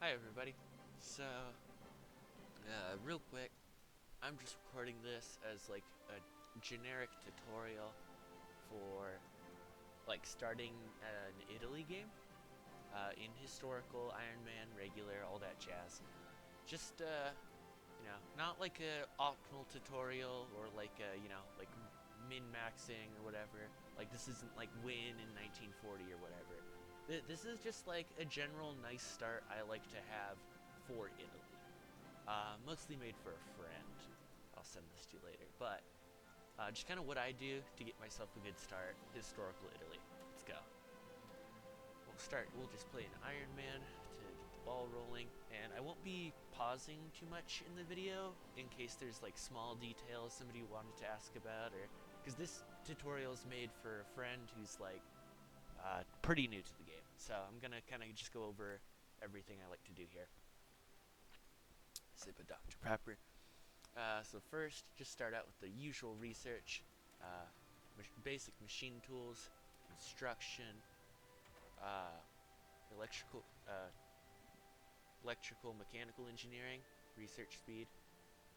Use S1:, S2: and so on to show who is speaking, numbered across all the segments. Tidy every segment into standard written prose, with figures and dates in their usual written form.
S1: Hi everybody. So, real quick, I'm just recording this as like a generic tutorial for like starting an Italy game in historical, Iron Man, regular, all that jazz. Just not like a optimal tutorial or like like min-maxing or whatever. Like this isn't like win in 1940 or whatever. This is just like a general nice start I like to have for Italy. Mostly made for a friend. I'll send this to you later. But just kind of what I do to get myself a good start. Historical Italy. Let's go. We'll just play an Iron Man to get the ball rolling. And I won't be pausing too much in the video in case there's like small details somebody wanted to ask about, or because this tutorial is made for a friend who's like pretty new to the game. So I'm gonna kind of just go over everything I like to do here. Sip of Dr. Pepper. So first, just start out with the usual research, uh, basic machine tools, construction, uh, electrical, uh, electrical mechanical engineering, research speed.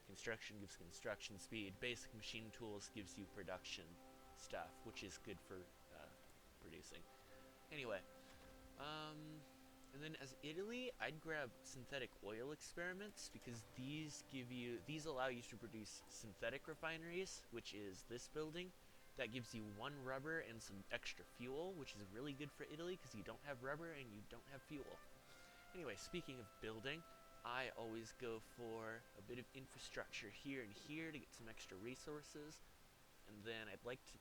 S1: Construction gives construction speed. Basic machine tools gives you production stuff, which is good for producing. Anyway, and then as Italy, I'd grab synthetic oil experiments because these allow you to produce synthetic refineries, which is this building. That gives you one rubber and some extra fuel, which is really good for Italy because you don't have rubber and you don't have fuel. Anyway, speaking of building, I always go for a bit of infrastructure here and here to get some extra resources. And then I'd like to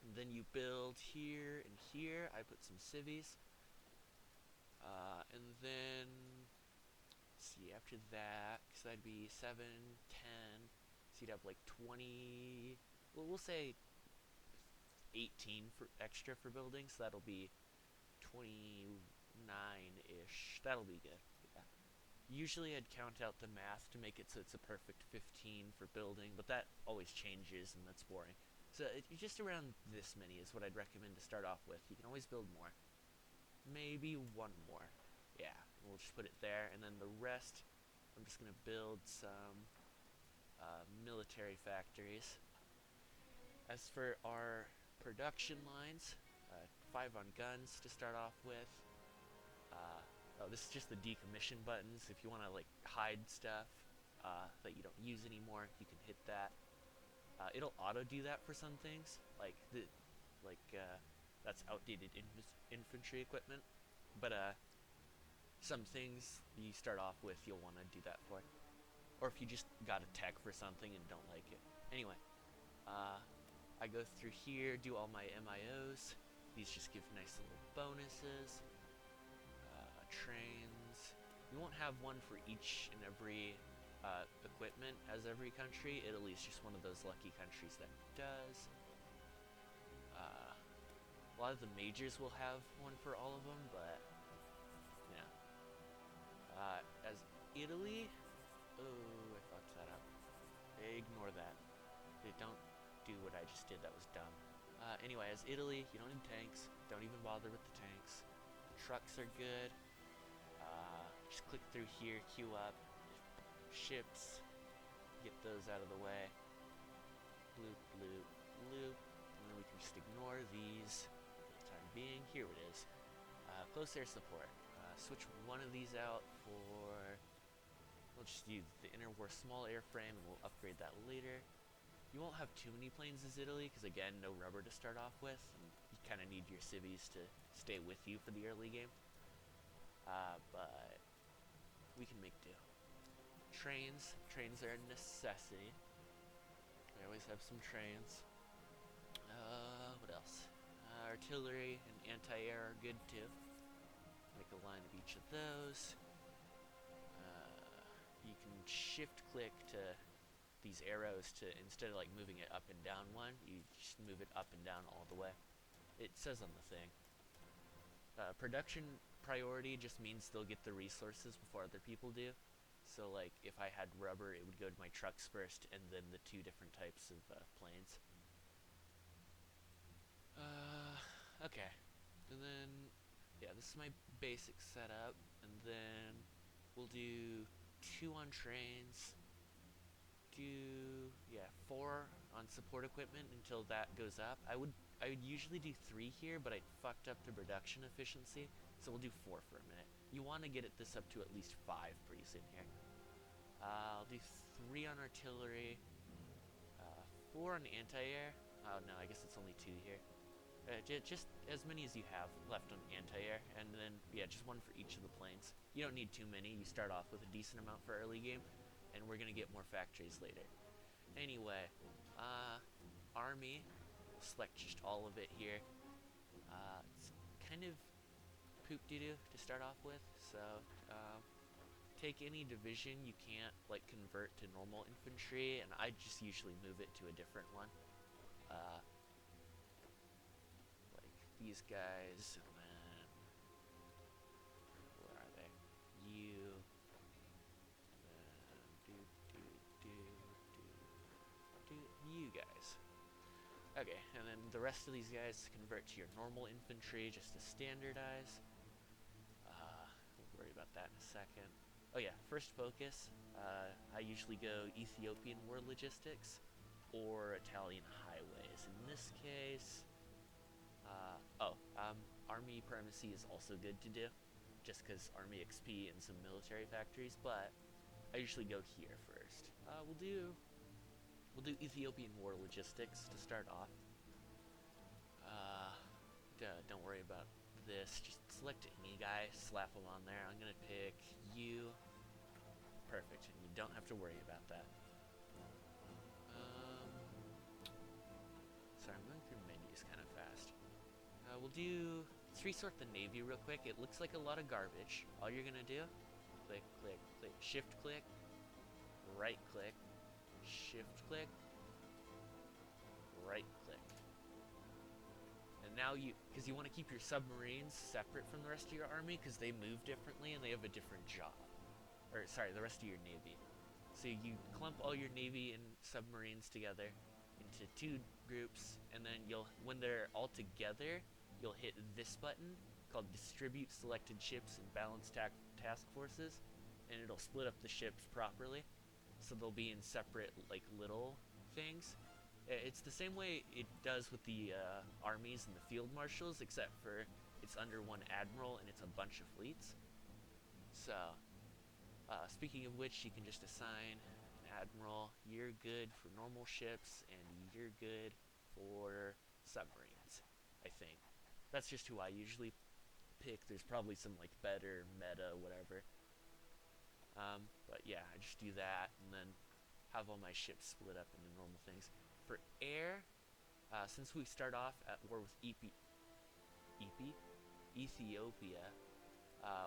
S1: and then you build here and here. I put some civies. And then, let's see, after that, because that'd be 7, 10, so you'd have like 20, well, we'll say 18 for extra for building, so that'll be 29-ish. That'll be good, yeah. Usually I'd count out the math to make it so it's a perfect 15 for building, but that always changes and that's boring. So just around this many is what I'd recommend to start off with. You can always build more. Maybe one more. Yeah, we'll just put it there, and then the rest, I'm just going to build some military factories. As for our production lines, 5 on guns to start off with. Oh, this is just the decommission buttons. If you want to like hide stuff that you don't use anymore, you can hit that. It'll auto do that for some things, like that's outdated infantry equipment. But some things you start off with, you'll want to do that for. Or if you just got a tech for something and don't like it. Anyway, I go through here, do all my MIOs. These just give nice little bonuses. Trains. You won't have one for each and every equipment as every country. Italy's just one of those lucky countries that does. A lot of the majors will have one for all of them, but yeah. As Italy, oh, I fucked that up. Ignore that. Don't do what I just did. That was dumb. Anyway, as Italy, you don't need tanks. Don't even bother with the tanks. Trucks are good. Just click through here, queue up. Ships, get those out of the way. Bloop, bloop, bloop. And then we can just ignore these for the time being. Here it is. Close air support. Switch one of these out for... We'll just use the inner war small airframe and we'll upgrade that later. You won't have too many planes as Italy because again, no rubber to start off with. And you kind of need your civies to stay with you for the early game. But we can make do. Trains are a necessity. I always have some trains. What else? Artillery and anti-air are good too. Make a line of each of those. You can shift click to these arrows to, instead of like moving it up and down one, you just move it up and down all the way. It says on the thing. Production priority just means they'll get the resources before other people do. So like if I had rubber, it would go to my trucks first and then the 2 different types of planes. Okay. And then, yeah, this is my basic setup. And then We'll do 2 on trains. Do, yeah, 4 on support equipment until that goes up. I would usually do 3 here, but I fucked up the production efficiency, so we'll do 4 for a minute. You want to get this up to at least 5 pretty soon here. I'll do 3 on artillery, 4 on anti-air. Oh no, I guess it's only 2 here. Just as many as you have left on anti-air, and then, yeah, just 1 for each of the planes. You don't need too many. You start off with a decent amount for early game, and we're gonna get more factories later. Anyway, army, we'll select just all of it here. It's kind of poop doo-doo to start off with, so take any division you can't like convert to normal infantry, and I just usually move it to a different one. Like these guys, and then where are they? You. You guys. Okay, and then the rest of these guys convert to your normal infantry just to standardize. We'll worry about that in a second. Oh yeah, first focus. I usually go Ethiopian war logistics or Italian highways. In this case, army primacy is also good to do, just because army XP and some military factories. But I usually go here first. We'll do Ethiopian war logistics to start off. Don't worry about this. Just select any guy, slap them on there. I'm gonna pick you. Perfect, and you don't have to worry about that. Sorry, I'm going through menus kind of fast. Let's resort the Navy real quick. It looks like a lot of garbage. All you're gonna do, click, click, click, shift click, right click, shift click, right click. And now because you want to keep your submarines separate from the rest of your army because they move differently and they have a different job. Or, sorry, the rest of your navy. So you clump all your navy and submarines together into 2 groups, and then when they're all together, you'll hit this button called Distribute Selected Ships and Balance Task Forces, and it'll split up the ships properly. So they'll be in separate, like, little things. It's the same way it does with the armies and the field marshals, except for it's under one admiral and it's a bunch of fleets. So, speaking of which, you can just assign an admiral. You're good for normal ships, and you're good for submarines, I think. That's just who I usually pick. There's probably some, like, better meta, whatever. But yeah, I just do that, and then have all my ships split up into normal things. For air, since we start off at war with Ethiopia,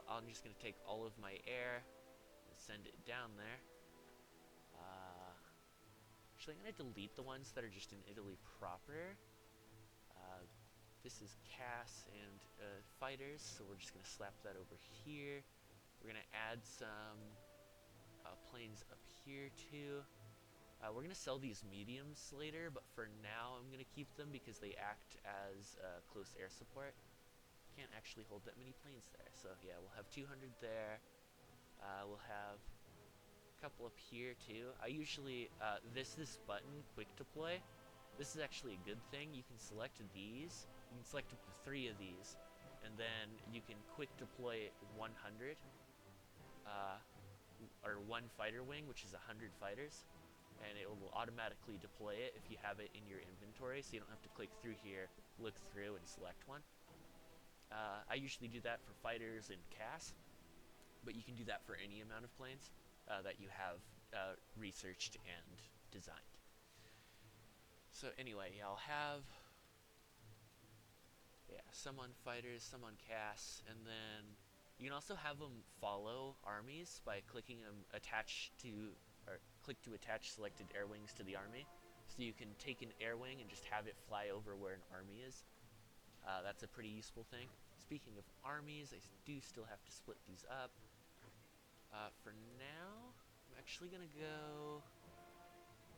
S1: I'm just going to take all of my air and send it down there. Actually, I'm going to delete the ones that are just in Italy proper. This is CAS and fighters, so we're just going to slap that over here. We're going to add some planes up here too. We're going to sell these mediums later, but for now I'm going to keep them because they act as close air support. Can't actually hold that many planes there, so yeah, we'll have 200 there. We'll have a couple up here too. I usually, this button, quick deploy, this is actually a good thing. You can select these, you can select up to 3 of these, and then you can quick deploy 100, or 1 fighter wing, which is 100 fighters, and it will automatically deploy it if you have it in your inventory, so you don't have to click through here, look through, and select one. I usually do that for fighters and CAS, but you can do that for any amount of planes that you have researched and designed. So anyway, I'll have some on fighters, some on CAS, and then you can also have them follow armies by clicking them click to attach selected air wings to the army. So you can take an air wing and just have it fly over where an army is. That's a pretty useful thing. Speaking of armies, I do still have to split these up. For now, I'm actually gonna go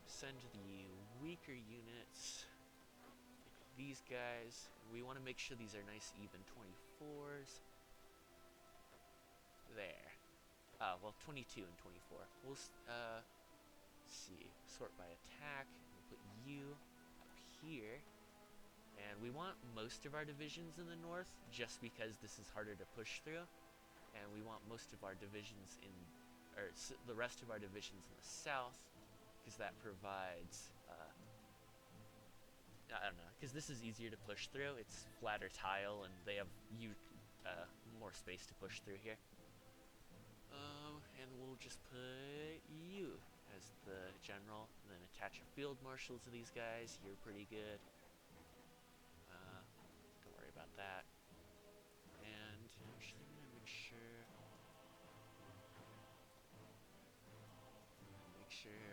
S1: send the weaker units, like these guys. We want to make sure these are nice even 24s. There. well, 22 and 24. We'll see, sort by attack. We'll put you up here, and we want most of our divisions in the north, just because this is harder to push through, and we want most of our divisions in, or the rest of our divisions in the south, because that provides, I don't know, because this is easier to push through. It's flatter tile, and they have more space to push through here. And we'll just put you as the general, and then attach a field marshal to these guys. You're pretty good. Don't worry about that. And actually, I'm gonna make sure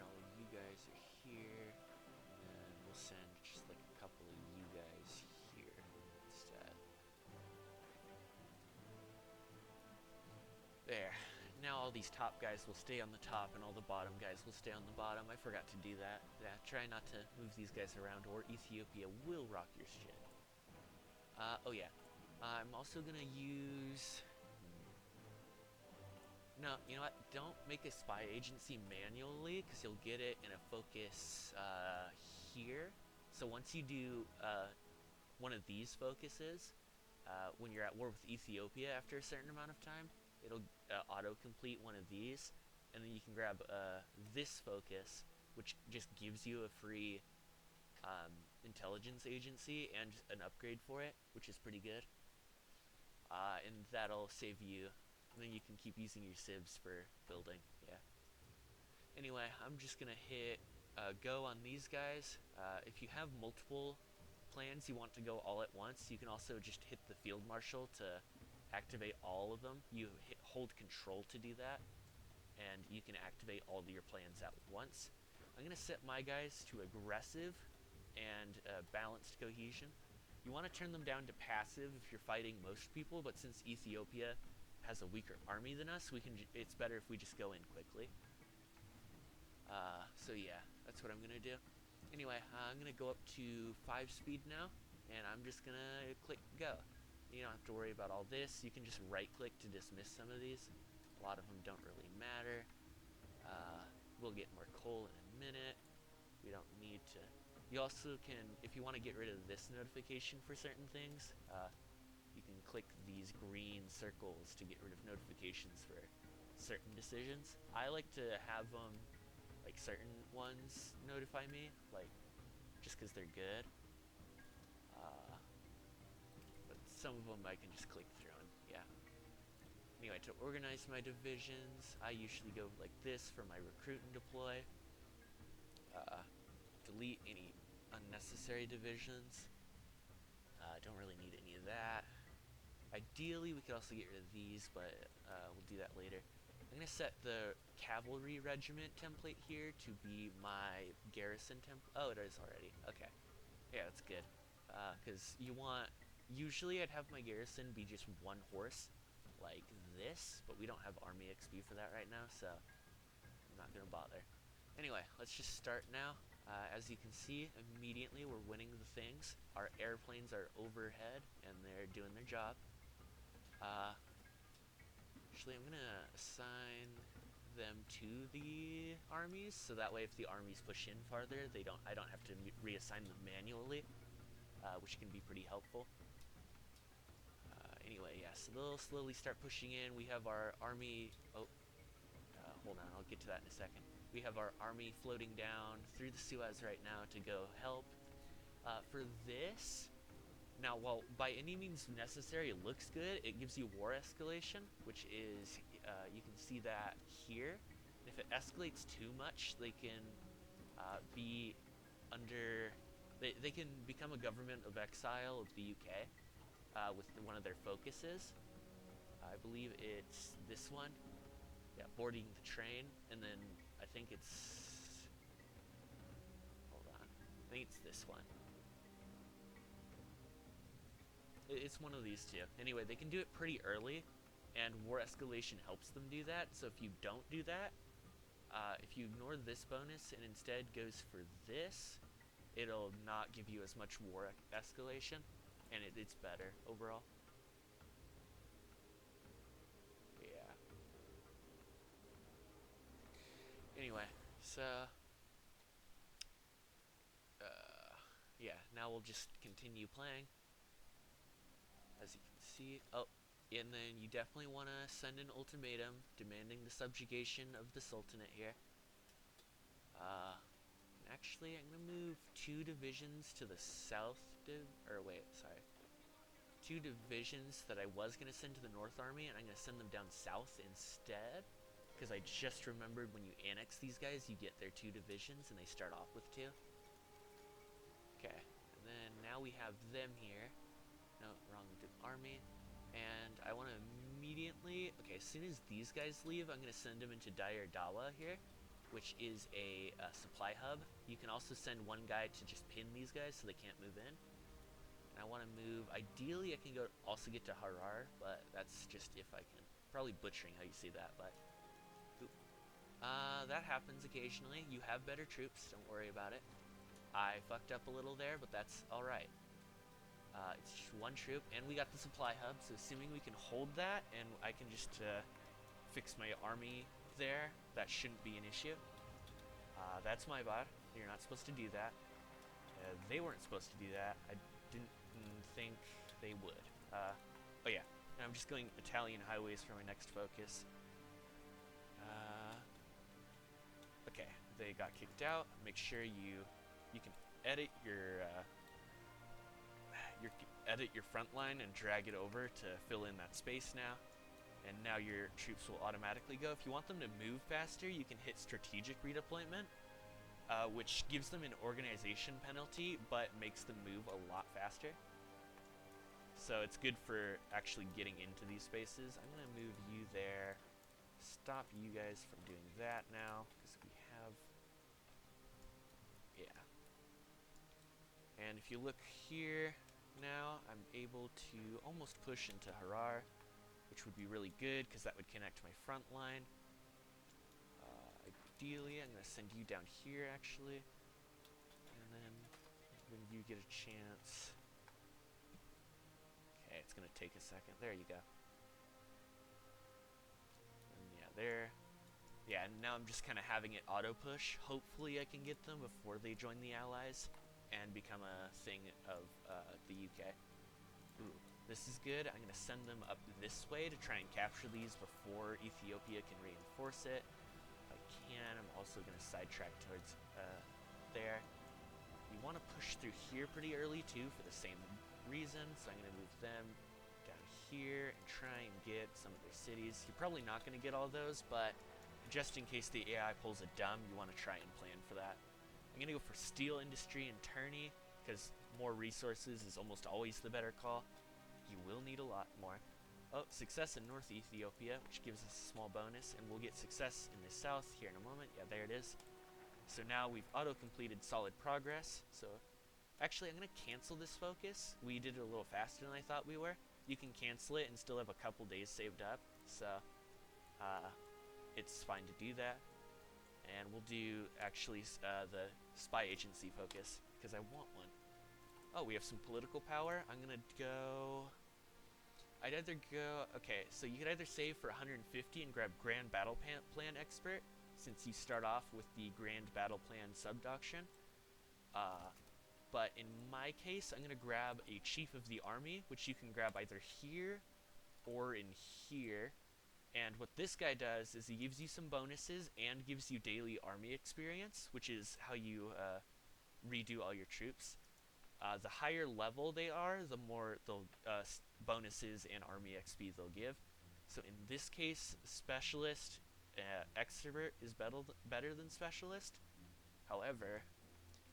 S1: all of you guys are here, and then we'll send just like a couple of you guys here instead. There. Now all these top guys will stay on the top, and all the bottom guys will stay on the bottom. I forgot to do that. Yeah, try not to move these guys around, or Ethiopia will rock your shit. Oh yeah. I'm also gonna use... No, you know what? Don't make a spy agency manually, because you'll get it in a focus here. So once you do one of these focuses, when you're at war with Ethiopia after a certain amount of time, it'll auto-complete one of these, and then you can grab this focus, which just gives you a free intelligence agency and an upgrade for it, which is pretty good. And that'll save you, and then you can keep using your civs for building, yeah. Anyway, I'm just gonna hit go on these guys. If you have multiple plans you want to go all at once, you can also just hit the field marshal to activate all of them. You hold control to do that, and you can activate all of your plans at once. I'm gonna set my guys to aggressive and balanced cohesion. You want to turn them down to passive if you're fighting most people, but since Ethiopia has a weaker army than us, it's better if we just go in quickly. So yeah, that's what I'm gonna do. Anyway, I'm gonna go up to 5 speed now, and I'm just gonna click go. You don't have to worry about all this. You can just right click to dismiss some of these. A lot of them don't really matter. We'll get more coal in a minute. We don't need to. You also can, if you want to get rid of this notification for certain things, you can click these green circles to get rid of notifications for certain decisions. I like to have them, like certain ones notify me, like just because they're good. But some of them I can just click through and yeah. Anyway, to organize my divisions, I usually go like this for my recruit and deploy. Delete any unnecessary divisions. Don't really need any of that. Ideally, we could also get rid of these, but we'll do that later. I'm going to set the cavalry regiment template here to be my garrison template. Oh, it is already. Okay. Yeah, that's good. Because you want... Usually I'd have my garrison be just one horse, like this, but we don't have army XP for that right now, so I'm not going to bother. Anyway, let's just start now. As you can see, immediately we're winning the things. Our airplanes are overhead, and they're doing their job. Actually, I'm gonna assign them to the armies, so that way if the armies push in farther, I don't have to reassign them manually, which can be pretty helpful. Anyway, yeah, so they'll slowly start pushing in. We have our army. Hold on, I'll get to that in a second. We have our army floating down through the Suez right now to go help. For this, now, while by any means necessary it looks good, it gives you war escalation, which is, you can see that here. If it escalates too much, they can be under, they can become a government of exile of the UK with one of their focuses. I believe it's this one. Yeah, boarding the train, and then I think it's, hold on, I think it's this one. It's one of these two. Anyway, they can do it pretty early, and war escalation helps them do that. So if you don't do that, if you ignore this bonus and instead goes for this, it'll not give you as much war escalation, and it's better overall. Yeah. Anyway, so yeah, now we'll just continue playing. As you can see, oh, and then you definitely want to send an ultimatum demanding the subjugation of the Sultanate here. Actually, I'm gonna move 2 divisions to the south. Two divisions that I was gonna send to the North Army, and I'm gonna send them down south instead. Because I just remembered when you annex these guys, you get their 2 divisions, and they start off with 2. Okay, and then now we have them here. No, wrong army. And I want to immediately, okay, as soon as these guys leave, I'm going to send them into Dire Dawa here, which is a supply hub. You can also send one guy to just pin these guys so they can't move in. And I want to move, ideally I can also get to Harar, but that's just if I can. Probably butchering how you say that, but that happens occasionally. You have better troops, don't worry about it. I fucked up a little there, but that's alright. It's just 1 troop, and we got the supply hub, so assuming we can hold that, and I can just fix my army there, that shouldn't be an issue. That's my bot. You're not supposed to do that. They weren't supposed to do that. I didn't think they would. Oh yeah, and I'm just going Italian highways for my next focus. Okay, they got kicked out. Make sure you can edit your front line and drag it over to fill in that space now. And now your troops will automatically go. If you want them to move faster, you can hit strategic redeployment, which gives them an organization penalty, but makes them move a lot faster. So it's good for actually getting into these spaces. I'm going to move you there. Stop you guys from doing that now, because we have... Yeah. And if you look here... Now I'm able to almost push into Harar, which would be really good because that would connect my front line. Ideally, I'm going to send you down here actually, and then when you get a chance. Okay, it's going to take a second. There you go. And yeah, there. Yeah, and now I'm just kind of having it auto push. Hopefully I can get them before they join the Allies and become a thing of the UK. Ooh, this is good. I'm going to send them up this way to try and capture these before Ethiopia can reinforce it. If I can, I'm also going to sidetrack towards there. You want to push through here pretty early too for the same reason, so I'm going to move them down here and try and get some of their cities. You're probably not going to get all those, but just in case the AI pulls a dumb, you want to try and plan for that. I'm going to go for steel industry and tourney, because more resources is almost always the better call. You will need a lot more. Oh, success in North Ethiopia, which gives us a small bonus, and we'll get success in the south here in a moment. Yeah, there it is. So now we've auto-completed solid progress. So actually, I'm going to cancel this focus. We did it a little faster than I thought we were. You can cancel it and still have a couple days saved up. So it's fine to do that. And we'll do, actually, the spy agency focus, because I want one. Oh, we have some political power. I'm going to go... I'd either go... Okay, so you could either save for 150 and grab Grand Battle Plan Expert, since you start off with the Grand Battle Plan Subdoctrine. But in my case, I'm going to grab a Chief of the Army, which you can grab either here or in here. And what this guy does is he gives you some bonuses and gives you daily army experience, which is how you redo all your troops. The higher level they are, the more bonuses and army XP they'll give. So in this case, Specialist Expert is better than Specialist. However,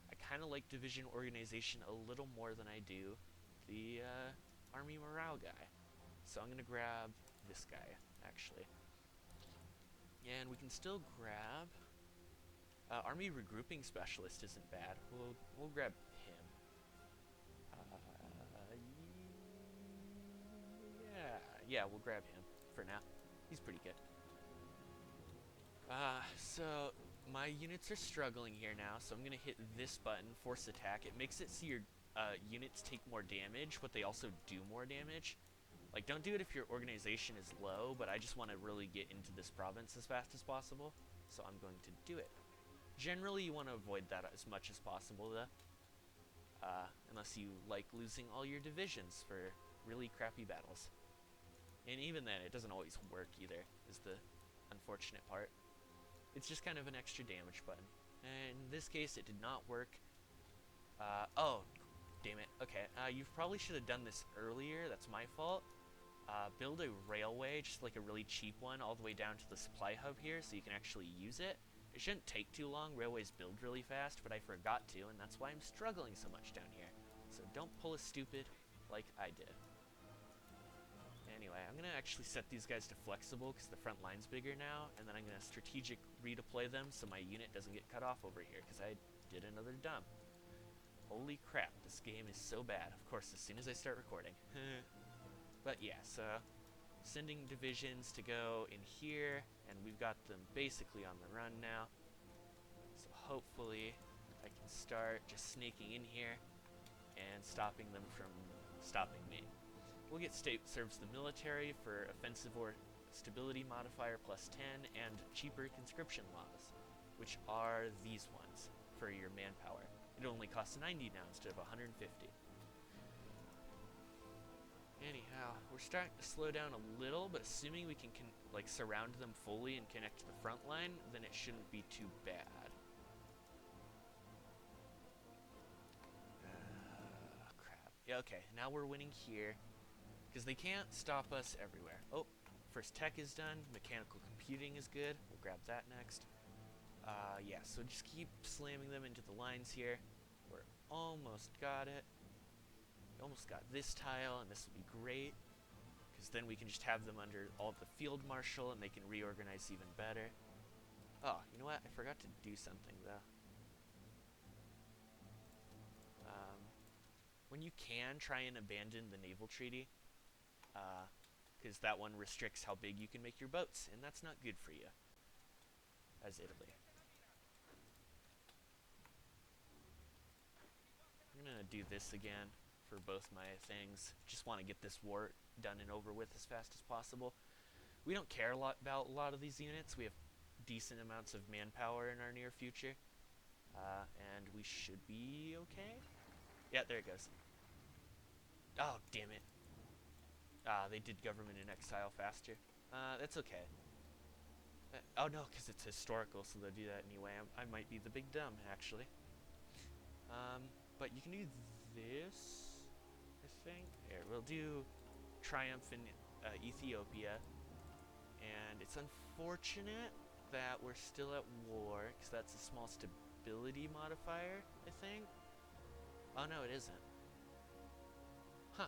S1: I kind of like Division Organization a little more than I do the Army Morale guy. So I'm going to grab this guy, actually. And we can still grab... Army Regrouping Specialist isn't bad. We'll grab him. Yeah, we'll grab him for now. He's pretty good. So my units are struggling here now, so I'm going to hit this button, Force Attack. It makes it so your units take more damage, but they also do more damage. Like, don't do it if your organization is low, but I just want to really get into this province as fast as possible. so I'm going to do it. Generally, you want to avoid that as much as possible, though. Unless you like losing all your divisions for really crappy battles. And even then, it doesn't always work either, is the unfortunate part. It's just kind of an extra damage button. And in this case, it did not work. Oh, damn it. Okay, you probably should have done this earlier. That's my fault. Build a railway, just like a really cheap one, all the way down to the supply hub here so you can actually use it. It shouldn't take too long. Railways build really fast, but I forgot to, and that's why I'm struggling so much down here. So don't pull a stupid like I did. Anyway, I'm going to actually set these guys to flexible because the front line's bigger now, and then I'm going to strategic redeploy them so my unit doesn't get cut off over here because I did another dump. Holy crap, this game is so bad. Of course, as soon as I start recording. But yeah, so sending divisions to go in here, and we've got them basically on the run now. So hopefully I can start just sneaking in here and stopping them from stopping me. We'll get state serves the military for offensive or stability modifier +10 and cheaper conscription laws, which are these ones for your manpower. It only costs 90 now instead of 150. Anyhow, we're starting to slow down a little, but assuming we can like surround them fully and connect to the front line, then it shouldn't be too bad. Crap. Yeah, okay, now we're winning here, because they can't stop us everywhere. Oh, first tech is done, mechanical computing is good, we'll grab that next. Yeah, so just keep slamming them into the lines here. We're almost got it. We almost got this tile, and this will be great, because then we can just have them under all the field marshal, and they can reorganize even better. Oh, you know what? I forgot to do something, though. When you can, try and abandon the naval treaty, because that one restricts how big you can make your boats, and that's not good for you, as Italy. I'm gonna do this again for both my things. Just want to get this war done and over with as fast as possible. We don't care about a lot of these units. We have decent amounts of manpower in our near future, and we should be okay. Yeah, there it goes. Oh, damn it. They did government in exile faster. That's okay. Oh no, because it's historical, so they'll do that anyway. I might be the big dumb, actually. But you can do this, I think. Here, we'll do Triumph in Ethiopia. And it's unfortunate that we're still at war, because that's a small stability modifier, I think. Oh no, it isn't. Huh.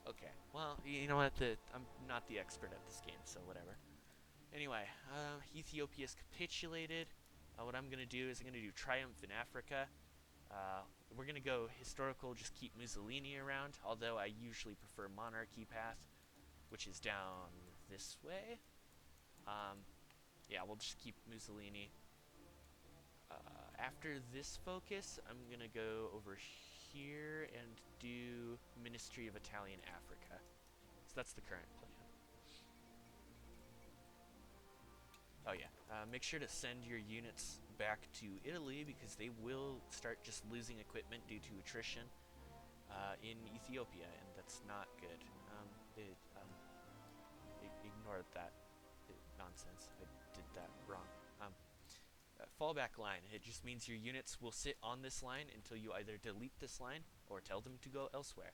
S1: Okay, well, you know what, I'm not the expert at this game, so whatever. Anyway, Ethiopia's capitulated. What I'm going to do is I'm going to do Triumph in Africa. We're going to go historical, just keep Mussolini around, although I usually prefer monarchy path, which is down this way. Yeah, we'll just keep Mussolini. After this focus, I'm going to go over here and do Ministry of Italian Africa. So that's the current plan. Oh yeah, make sure to send your units back to Italy because they will start just losing equipment due to attrition in Ethiopia, and that's not good. Ignore that nonsense. I did that wrong. Fallback line. It just means your units will sit on this line until you either delete this line or tell them to go elsewhere.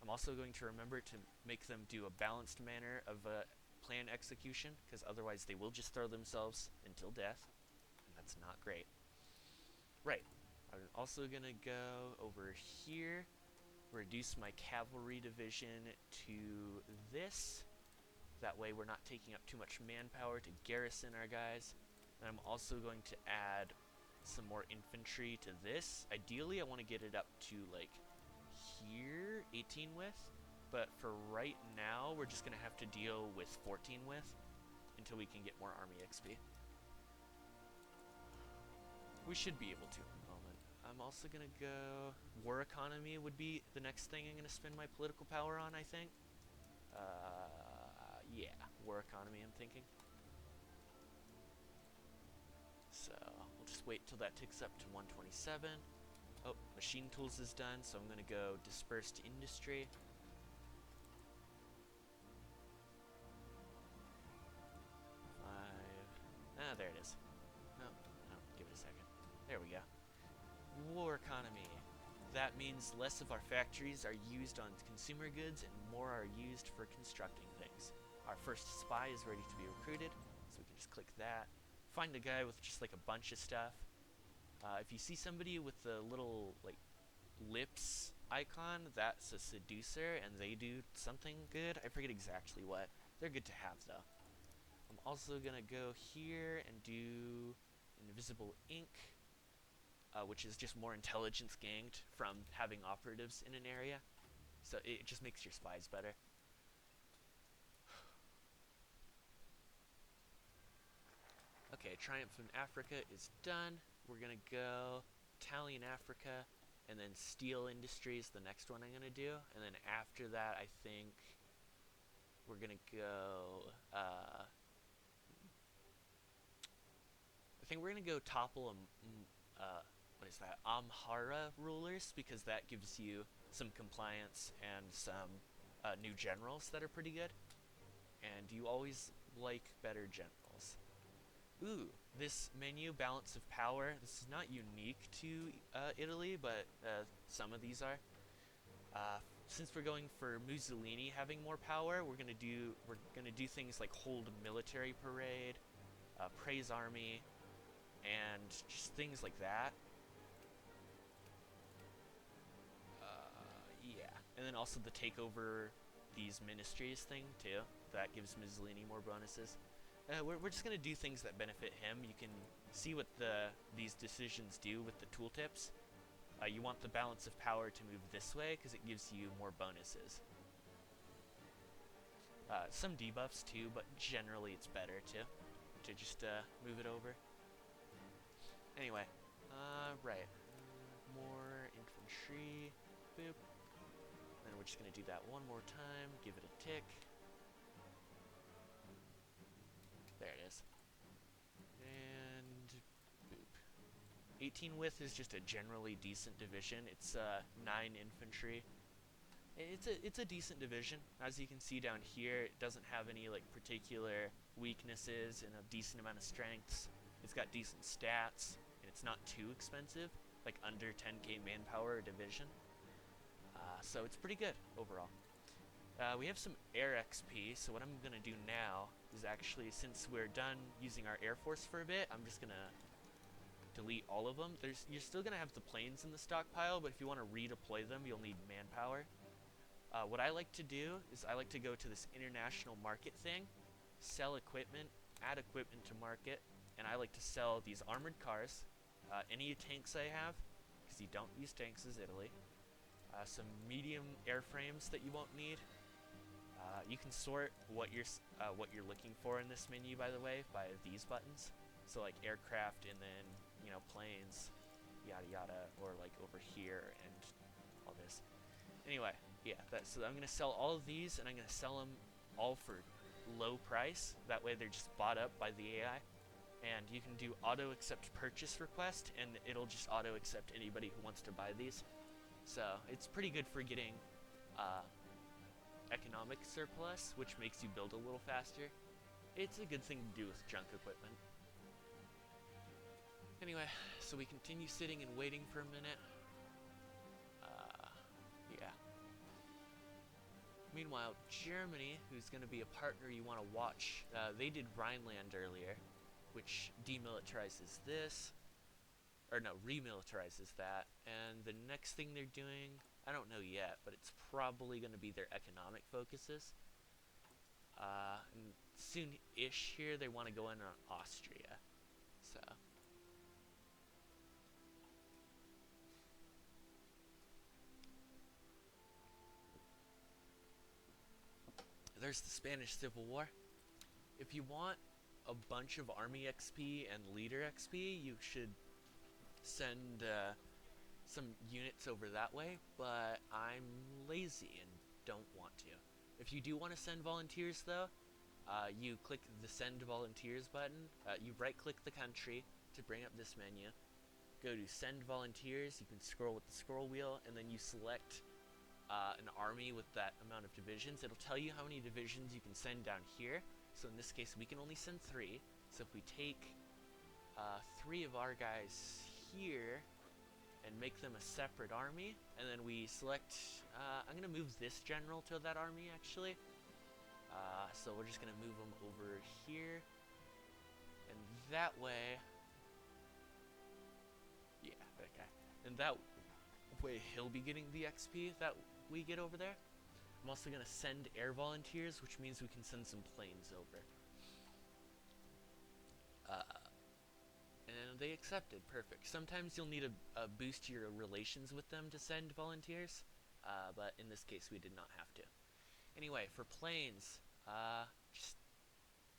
S1: I'm also going to remember to make them do a balanced manner of plan execution, because otherwise they will just throw themselves until death, and that's not great. Right. I'm also going to go over here, reduce my cavalry division to this. That way we're not taking up too much manpower to garrison our guys. And I'm also going to add some more infantry to this. Ideally, I want to get it up to, like, here, 18 width. But for right now, we're just going to have to deal with 14 width until we can get more army XP. We should be able to in a moment. I'm also going to go... War economy would be the next thing I'm going to spend my political power on, I think. Yeah, war economy, I'm thinking. So we'll just wait till that ticks up to 127. Oh, machine tools is done, so I'm gonna go dispersed industry. There it is. No, give it a second. There we go. War economy. That means less of our factories are used on consumer goods and more are used for constructing things. Our first spy is ready to be recruited, so we can just click that. Find a guy with just like a bunch of stuff. If you see somebody with the little like lips icon, that's a seducer and they do something good. I forget exactly what. They're good to have though. I'm also gonna go here and do invisible ink, which is just more intelligence gained from having operatives in an area. So it just makes your spies better. Okay, Triumph in Africa is done. We're gonna go Italian Africa, and then steel industry is the next one I'm gonna do. And then after that, I think we're gonna go. I think we're gonna go topple what is that? Amhara rulers, because that gives you some compliance and some new generals that are pretty good. And you always like better generals. Ooh, this menu, balance of power. This is not unique to Italy, but some of these are. Since we're going for Mussolini having more power, we're gonna do things like hold military parade, praise army, and just things like that. Yeah, and then also the take over these ministries thing too. That gives Mussolini more bonuses. We're just gonna do things that benefit him. You can see what these decisions do with the tooltips. You want the balance of power to move this way because it gives you more bonuses. Some debuffs too, but generally it's better to just move it over. Anyway, right. More infantry. Boop. Then we're just gonna do that one more time. Give it a tick. There it is. And boop. 18 width is just a generally decent division. It's 9 infantry. It's a decent division. As you can see down here, it doesn't have any like particular weaknesses and a decent amount of strengths. It's got decent stats, and it's not too expensive, like under 10k manpower division. So it's pretty good overall. We have some air XP, so what I'm gonna do now is actually, since we're done using our Air Force for a bit, I'm just gonna delete all of them. You're still gonna have the planes in the stockpile, but if you want to redeploy them, you'll need manpower. What I like to do is I like to go to this international market thing, sell equipment, add equipment to market, and I like to sell these armored cars, any tanks I have, because you don't use tanks as Italy, some medium airframes that you won't need. You can sort what you're looking for in this menu, by the way, by these buttons. So like aircraft, and then planes, yada yada, or like over here and all this. Anyway, yeah, so I'm gonna sell all of these, and I'm gonna sell them all for low price. That way they're just bought up by the AI. And you can do auto accept purchase request, and it'll just auto accept anybody who wants to buy these. So it's pretty good for getting economic surplus, which makes you build a little faster. It's a good thing to do with junk equipment. Anyway, so we continue sitting and waiting for a minute. Yeah. Meanwhile, Germany, who's going to be a partner you want to watch, they did Rhineland earlier, which demilitarizes this. Or no, remilitarizes that. And the next thing they're doing, I don't know yet, but it's probably going to be their economic focuses. And soon-ish here, they want to go in on Austria. So there's the Spanish Civil War. If you want a bunch of army XP and leader XP, you should send some units over that way, but I'm lazy and don't want to. If you do want to send volunteers though, you click the send volunteers button, you right click the country, to bring up this menu, go to send volunteers. You can scroll with the scroll wheel, and then you select an army with that amount of divisions. It'll tell you how many divisions you can send down here. So in this case, we can only send 3. So if we take 3 of our guys here and make them a separate army, and then we select, I'm going to move this general to that army actually. So we're just going to move them over here, and that way, yeah, that guy. And that way he'll be getting the XP that we get over there. I'm also going to send air volunteers, which means we can send some planes over. And they accepted. Perfect. Sometimes you'll need a boost to your relations with them to send volunteers, but in this case we did not have to. Anyway, for planes, just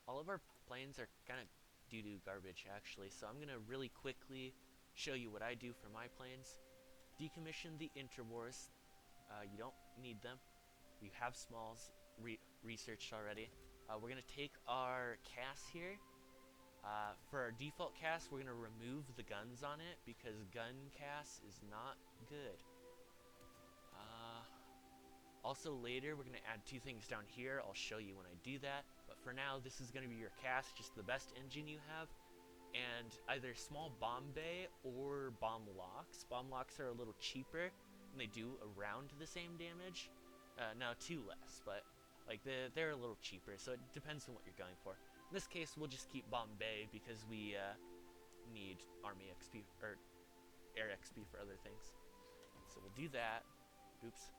S1: all of our planes are kind of doo-doo garbage actually, so I'm going to really quickly show you what I do for my planes. Decommission the interwars. You don't need them. You have smalls researched already. We're going to take our CAS here. For our default CAS, we're going to remove the guns on it because gun CAS is not good. Also later, we're going to add 2 things down here. I'll show you when I do that. But for now, this is going to be your CAS, just the best engine you have. And either small bomb bay or bomb locks. Bomb locks are a little cheaper, and they do around the same damage. Now 2 less, but like they're a little cheaper, so it depends on what you're going for. In this case, we'll just keep bomb bay because we need army XP or air XP for other things. So we'll do that. Oops,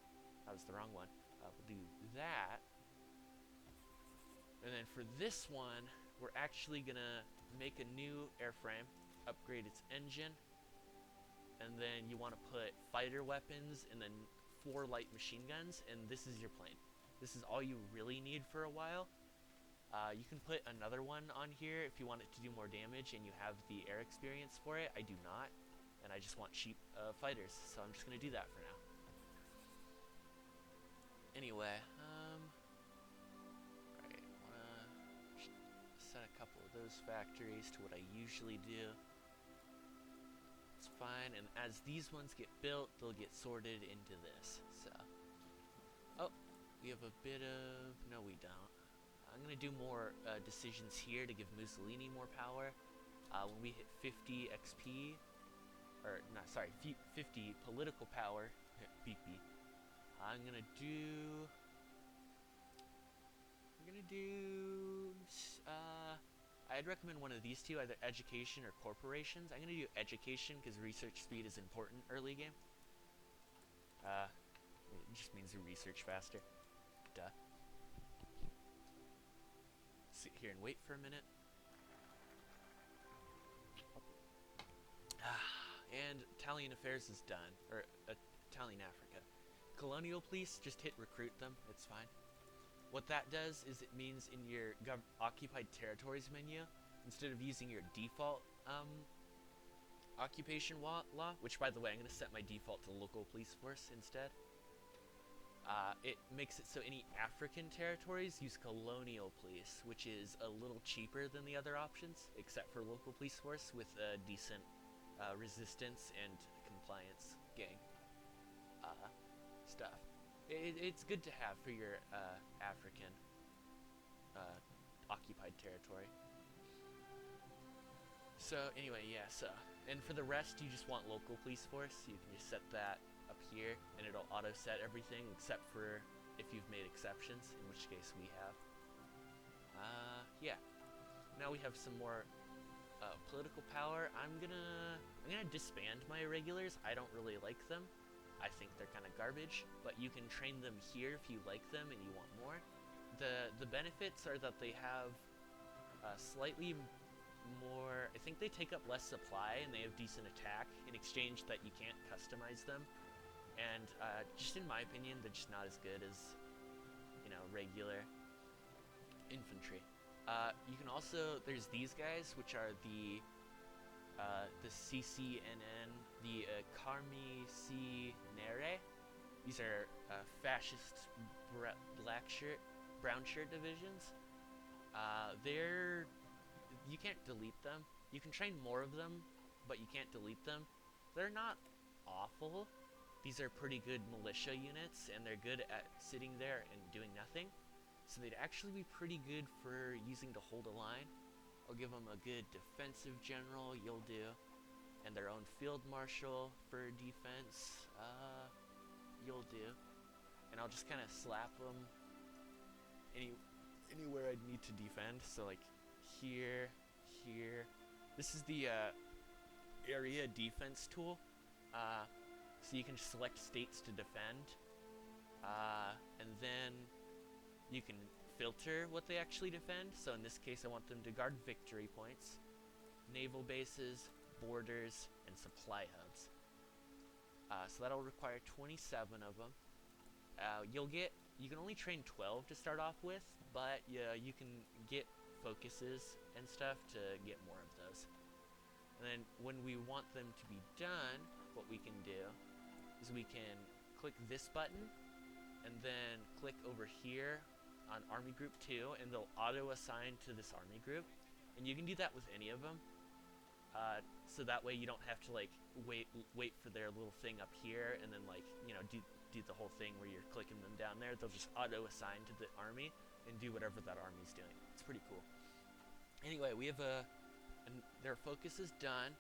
S1: that was the wrong one. We'll do that, and then for this one, we're actually gonna make a new airframe, upgrade its engine, and then you want to put fighter weapons and then 4 light machine guns, and this is your plane. This is all you really need for a while. You can put another one on here if you want it to do more damage and you have the air experience for it. I do not, and I just want cheap fighters, so I'm just going to do that for now. Anyway, right, want to set a couple of those factories to what I usually do. It's fine, and as these ones get built, they'll get sorted into this. So, oh, we have a bit of, no we don't. I'm going to do more decisions here to give Mussolini more power. When we hit 50 XP, or not, sorry, 50 political power, BP, I'm going to do, I'd recommend one of these 2, either education or corporations. I'm going to do education because research speed is important early game. It just means you research faster. Duh. Sit here and wait for a minute. And Italian affairs is done, or Italian Africa. Colonial police, just hit recruit them, it's fine. What that does is it means in your occupied territories menu, instead of using your default occupation law, which by the way I'm going to set my default to local police force instead, it makes it so any African territories use colonial police, which is a little cheaper than the other options, except for local police force with a decent resistance and compliance gang stuff. It's good to have for your African occupied territory. So anyway, yeah, so, and for the rest, you just want local police force. You can just set that up here, and it'll auto-set everything, except for if you've made exceptions, in which case we have. Yeah. Now we have some more political power. I'm gonna disband my irregulars. I don't really like them. I think they're kind of garbage, but you can train them here if you like them and you want more. The benefits are that they have slightly more, I think they take up less supply and they have decent attack, in exchange that you can't customize them. And just in my opinion, they're just not as good as, you know, regular infantry. You can also, there's these guys, which are the CCNN, the Carnicinere. These are fascist brown shirt divisions. You can't delete them. You can train more of them, but you can't delete them. They're not awful. These are pretty good militia units, and they're good at sitting there and doing nothing. So they'd actually be pretty good for using to hold a line. I'll give them a good defensive general, you'll do. And their own field marshal for defense, you'll do. And I'll just kind of slap them anywhere I'd need to defend. So like here, here. This is the area defense tool. So you can select states to defend, and then you can filter what they actually defend. So in this case, I want them to guard victory points, naval bases, borders, and supply hubs. So that'll require 27 of them. You can only train 12 to start off with, but yeah, you can get focuses and stuff to get more of those. And then when we want them to be done, what we can do is we can click this button and then click over here on Army Group 2, and they'll auto-assign to this Army Group. And you can do that with any of them. So that way you don't have to like wait for their little thing up here and then like, you know, do the whole thing where you're clicking them down there. They'll just auto-assign to the army and do whatever that army's doing. It's pretty cool. Anyway, we have their focus is done.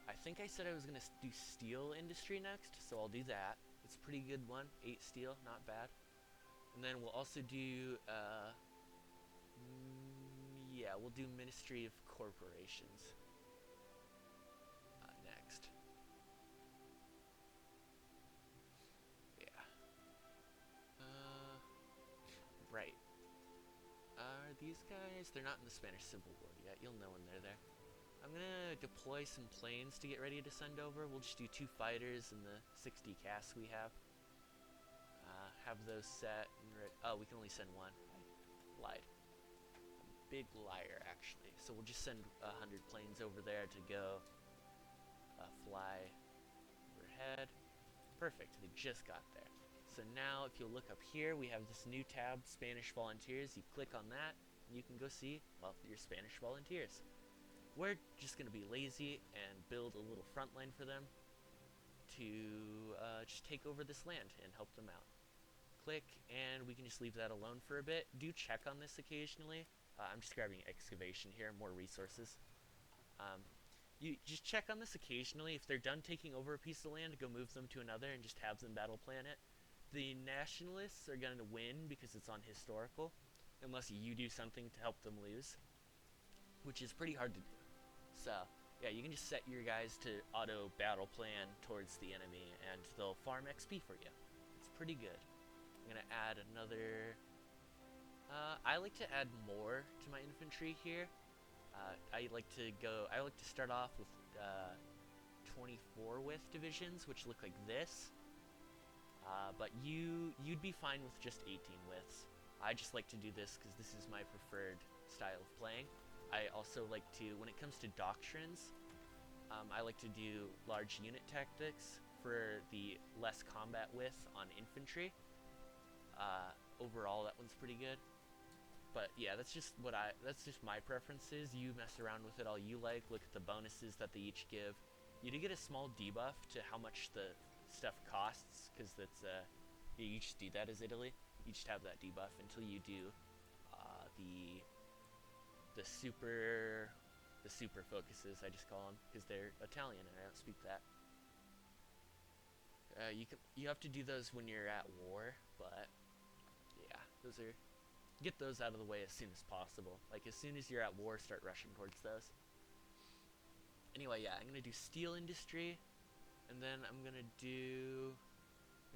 S1: I think I said I was going to do steel industry next, so I'll do that. It's a pretty good one. 8 steel, not bad. And then we'll also do, yeah, we'll do Ministry of Corporations next. Yeah. Right. Are these guys? They're not in the Spanish Civil War yet. You'll know when they're there. I'm gonna deploy some planes to get ready to send over. We'll just do 2 fighters and the 60 casks we have. Have those set and oh, we can only send 1. I lied. Big liar, actually. So we'll just send 100 planes over there to go fly overhead. Perfect. They just got there. So now, if you'll look up here, we have this new tab, Spanish Volunteers. You click on that, and you can go see, well, your Spanish Volunteers. We're just going to be lazy and build a little front line for them to just take over this land and help them out. Click, and we can just leave that alone for a bit. Do check on this occasionally. I'm just grabbing excavation here, more resources. You just check on this occasionally. If they're done taking over a piece of land, go move them to another and just have them battle plan it. The nationalists are going to win because it's on historical, unless you do something to help them lose, which is pretty hard to do. So, yeah, you can just set your guys to auto battle plan towards the enemy, and they'll farm XP for you. It's pretty good. I'm going to add another... I like to add more to my infantry here. I like to start off with 24 width divisions, which look like this. But you'd be fine with just 18 widths. I just like to do this because this is my preferred style of playing. I also like to, when it comes to doctrines, I like to do large unit tactics for the less combat width on infantry. Overall, that one's pretty good. But yeah, that's just my preferences. You mess around with it all you like. Look at the bonuses that they each give. You do get a small debuff to how much the stuff costs, because that's you just do that as Italy. You just have that debuff until you do the super focuses, I just call them, because they're Italian and I don't speak that. You have to do those when you're at war, but yeah, get those out of the way as soon as possible. Like as soon as you're at war, start rushing towards those. Anyway, yeah, I'm gonna do steel industry, and then I'm gonna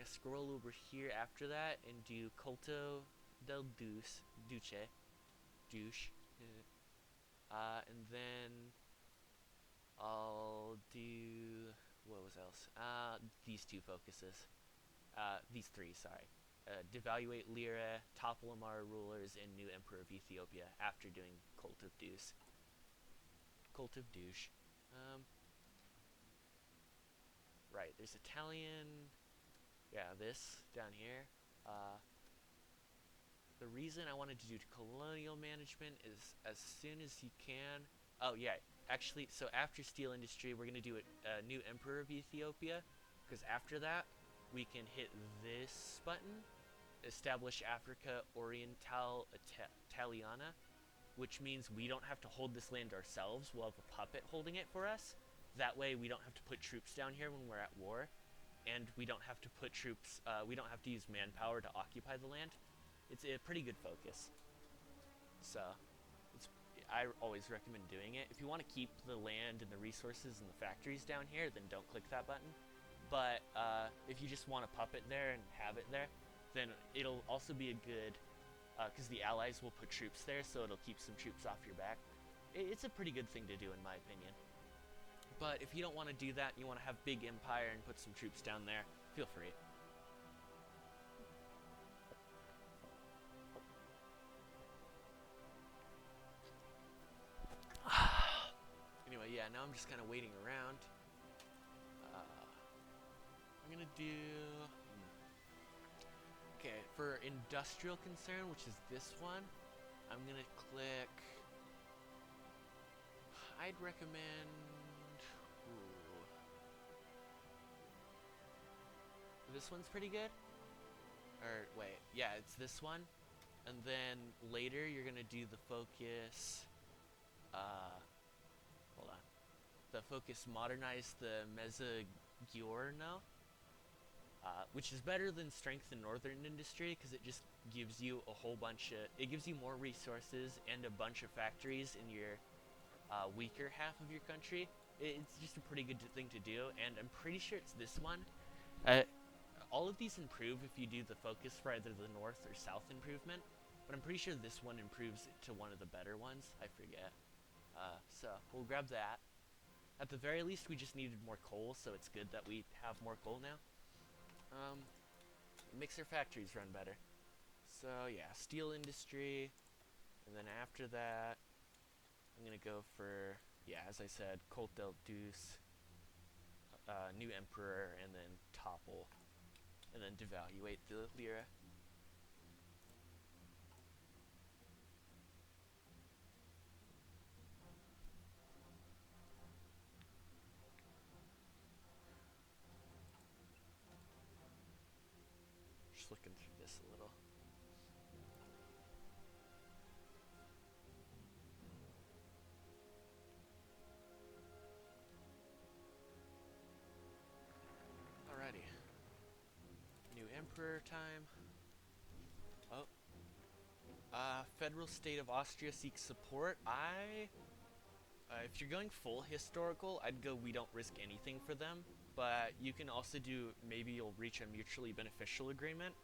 S1: scroll over here after that and do Culto del Duce, and then I'll do, what was else? These 2 focuses. These 3, sorry. Devaluate Lyra, topple Amara rulers, and new Emperor of Ethiopia after doing Cult of Douche. Right, there's Italian, yeah, this down here. The reason I wanted to do colonial management is as soon as you can. Oh yeah, actually, so after steel industry, we're gonna do a new emperor of Ethiopia, because after that, we can hit this button, establish Africa Oriental Italiana, which means we don't have to hold this land ourselves. We'll have a puppet holding it for us. That way, we don't have to put troops down here when we're at war, and we don't have to put troops. We don't have to use manpower to occupy the land. It's a pretty good focus. So, I always recommend doing it. If you want to keep the land and the resources and the factories down here, then don't click that button. But if you just want to puppet there and have it there, then it'll also be a good, because the allies will put troops there, so it'll keep some troops off your back. It's a pretty good thing to do, in my opinion. But if you don't want to do that, you want to have big empire and put some troops down there, feel free. Anyway, yeah, now I'm just kind of waiting around. I'm gonna do... Okay, for industrial concern, which is this one, I'm gonna click... I'd recommend... Ooh. This one's pretty good? Or, wait, yeah, it's this one. And then later you're gonna do the focus... hold on. The focus modernize the Mezzogiorno. Which is better than strength in northern industry because it just gives you a whole bunch of, it gives you more resources and a bunch of factories in your weaker half of your country. It's just a pretty good thing to do, and I'm pretty sure it's this one. All of these improve if you do the focus for either the north or south improvement, but I'm pretty sure this one improves it to one of the better ones. I forget. So we'll grab that. At the very least, we just needed more coal, so it's good that we have more coal now. Makes our factories run better. So yeah, steel industry, and then after that, I'm gonna go for, yeah, as I said, Colt del Deuce, new emperor, and then topple, and then devaluate the lira. Just looking through this a little. Alrighty. New emperor time. Oh. Federal state of Austria seeks support. If you're going full historical, I'd go we don't risk anything for them. But you can also do, maybe you'll reach a mutually beneficial agreement,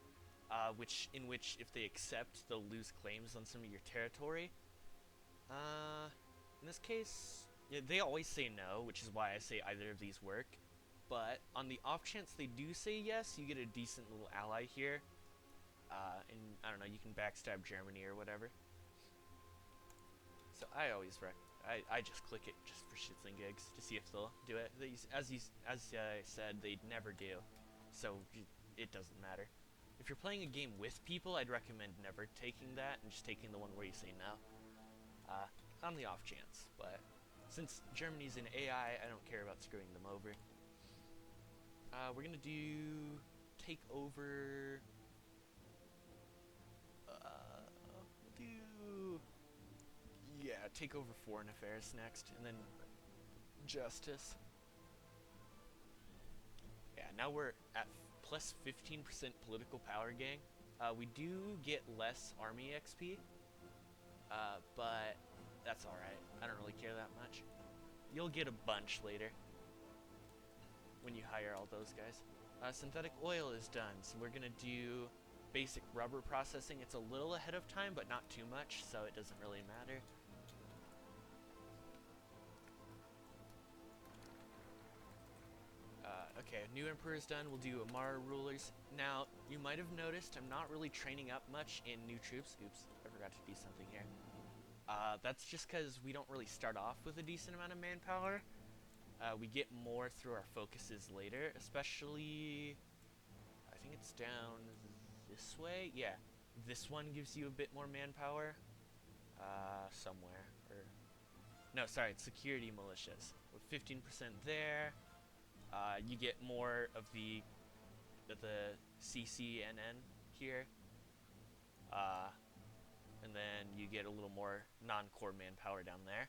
S1: in which if they accept, they'll lose claims on some of your territory. In this case, yeah, they always say no, which is why I say either of these work. But on the off chance they do say yes, you get a decent little ally here. And I don't know, you can backstab Germany or whatever. So I always I just click it just for shits and gigs to see if they'll do it. As I said, they'd never do, so it doesn't matter. If you're playing a game with people, I'd recommend never taking that and just taking the one where you say no. On the off chance, but since Germany's in AI, I don't care about screwing them over. We're gonna do take over. We'll do. Yeah, take over foreign affairs next, and then justice. Yeah, now we're at plus 15% political power, gang. We do get less army XP, but that's alright. I don't really care that much. You'll get a bunch later when you hire all those guys. Synthetic oil is done, so we're gonna do basic rubber processing. It's a little ahead of time, but not too much, so it doesn't really matter. Okay, new emperor's done. We'll do Amara rulers. Now, you might have noticed I'm not really training up much in new troops. Oops, I forgot to do something here. That's just because we don't really start off with a decent amount of manpower. We get more through our focuses later, especially... I think it's down this way? Yeah, this one gives you a bit more manpower. Somewhere. Or no, sorry, it's security militias. With 15% there, you get more of the CCNN here, uh, and then you get a little more non-core manpower down there.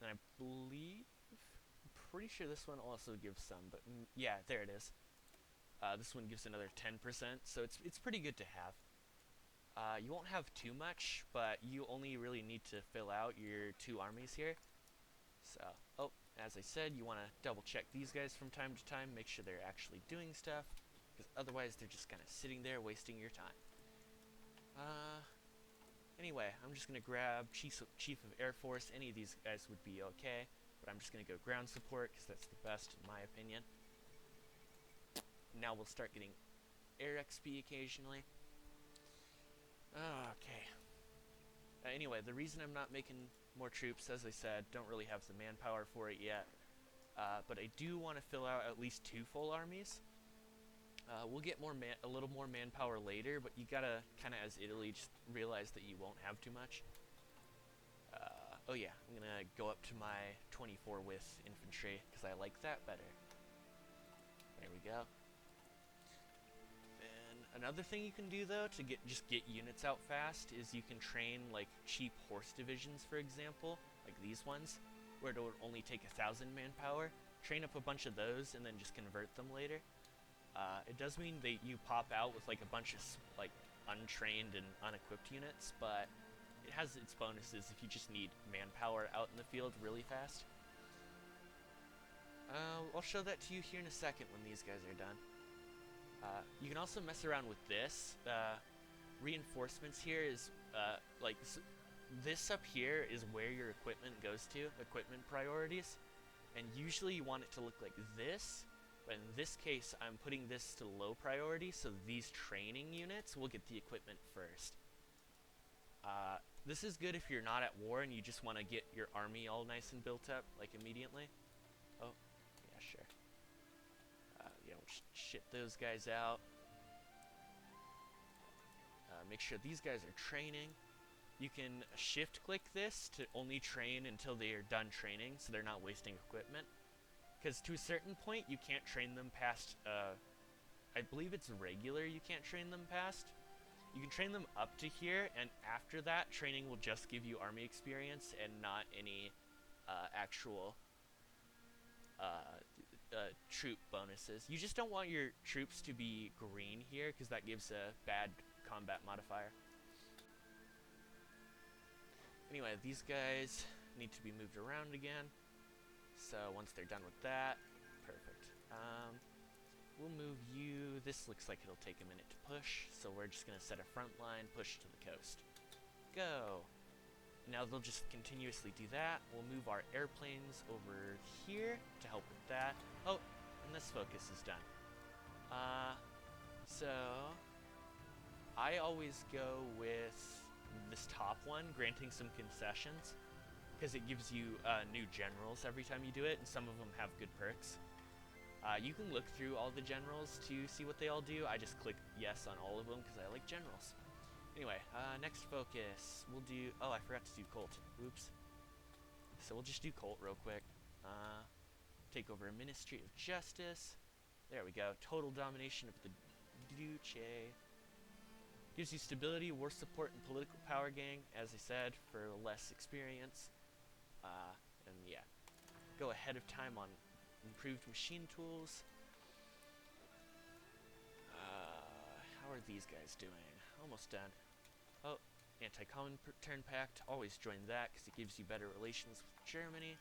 S1: And I believe, I'm pretty sure this one also gives some, but yeah, there it is. This one gives another 10%, so it's pretty good to have. You won't have too much, but you only really need to fill out your 2 armies here. So, oh, as I said, you want to double check these guys from time to time, make sure they're actually doing stuff, because otherwise they're just kind of sitting there wasting your time. Anyway, I'm just going to grab Chief of Air Force. Any of these guys would be okay, but I'm just going to go ground support, because that's the best in my opinion. Now we'll start getting air XP occasionally. Okay. Anyway, the reason I'm not making more troops, as I said, don't really have the manpower for it yet. But I do want to fill out at least 2 full armies. We'll get a little more manpower later, but you gotta kind of, as Italy, just realize that you won't have too much. Oh yeah, I'm gonna go up to my 24 with infantry because I like that better. There we go. Another thing you can do though to just get units out fast is you can train like cheap horse divisions, for example, like these ones, where it would only take 1,000 manpower. Train up a bunch of those and then just convert them later. It does mean that you pop out with like a bunch of like untrained and unequipped units, but it has its bonuses if you just need manpower out in the field really fast. I'll show that to you here in a second when these guys are done. You can also mess around with this. Reinforcements here is like this up here is where your equipment goes to, equipment priorities, and usually you want it to look like this, but in this case I'm putting this to low priority, so these training units will get the equipment first. This is good if you're not at war and you just want to get your army all nice and built up like immediately. Oh, yeah, sure. Ship those guys out. Make sure these guys are training. You can shift click this to only train until they are done training, so they're not wasting equipment. Because to a certain point, you can't train them past, I believe it's regular you can't train them past. You can train them up to here, and after that, training will just give you army experience and not any actual troop bonuses. You just don't want your troops to be green here because that gives a bad combat modifier. Anyway, these guys need to be moved around again. So once they're done with that, perfect. We'll move you. This looks like it'll take a minute to push, so we're just going to set a front line, push to the coast. Go! Now they'll just continuously do that. We'll move our airplanes over here to help with that. Oh, and this focus is done. So I always go with this top one, granting some concessions, because it gives you new generals every time you do it, and some of them have good perks. You can look through all the generals to see what they all do. I just click yes on all of them because I like generals. Anyway, next focus, we'll do, oh, I forgot to do Colt, oops. So we'll just do Colt real quick. Take over a Ministry of Justice. There we go, total domination of the Duce. Gives you stability, war support, and political power gain, as I said, for less experience. And yeah, go ahead of time on improved machine tools. How are these guys doing? Almost done. Oh, anti-Comintern Pact. Always join that because it gives you better relations with Germany.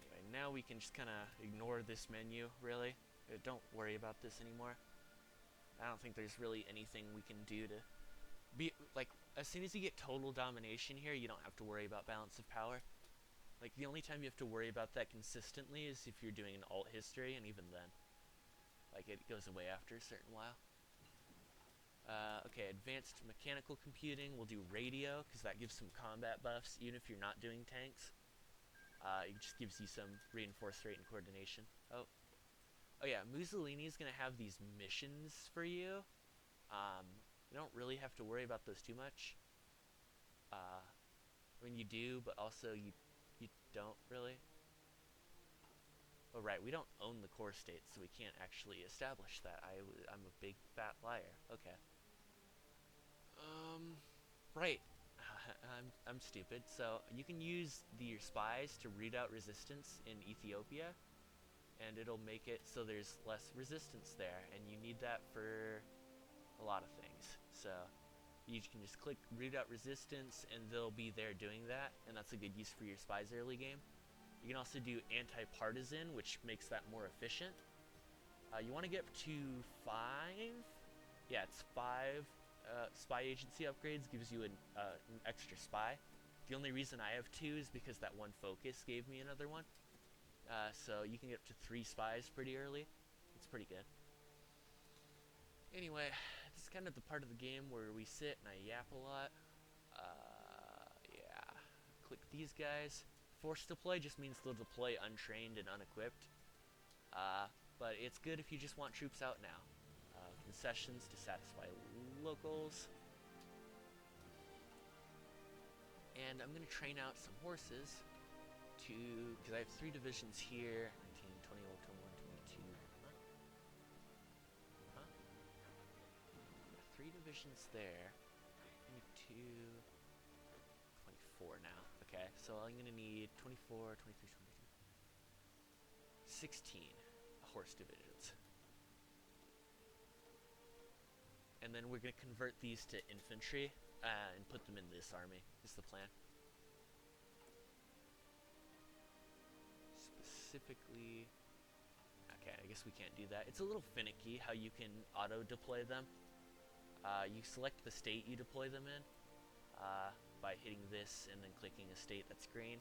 S1: Anyway, now we can just kind of ignore this menu, really. Don't worry about this anymore. I don't think there's really anything we can do to be, like, as soon as you get total domination here, you don't have to worry about balance of power. Like, the only time you have to worry about that consistently is if you're doing an alt history, and even then. Like, it goes away after a certain while. Okay, advanced mechanical computing. We'll do radio, because that gives some combat buffs, even if you're not doing tanks. It just gives you some reinforced rate and coordination. Oh yeah, Mussolini's going to have these missions for you. You don't really have to worry about those too much. when you do, but also you don't really. Oh right, we don't own the core state, so we can't actually establish that. I'm a big fat liar. Okay. Right. I'm stupid. So you can use your spies to root out resistance in Ethiopia, and it'll make it so there's less resistance there, and you need that for a lot of things. So you can just click root out resistance, and they'll be there doing that, and that's a good use for your spies early game. You can also do anti-partisan, which makes that more efficient. You want to get up to 5. Yeah, it's 5 spy agency upgrades, gives you an extra spy. The only reason I have 2 is because that one focus gave me another one. So you can get up to 3 spies pretty early. It's pretty good. Anyway, this is kind of the part of the game where we sit and I yap a lot. Yeah. Click these guys. Forced deploy just means they'll deploy untrained and unequipped. But it's good if you just want troops out now. Concessions to satisfy locals. And I'm going to train out some horses to, because I have 3 divisions here, 19, 20, 21, 22. Huh? 3 divisions there, 22, 24 now. Okay, so I'm going to need 24, 23, 22, 16 horse divisions. And then we're going to convert these to infantry and put them in this army, is the plan. Specifically, okay, I guess we can't do that. It's a little finicky how you can auto-deploy them. You select the state you deploy them in by hitting this and then clicking a state that's green.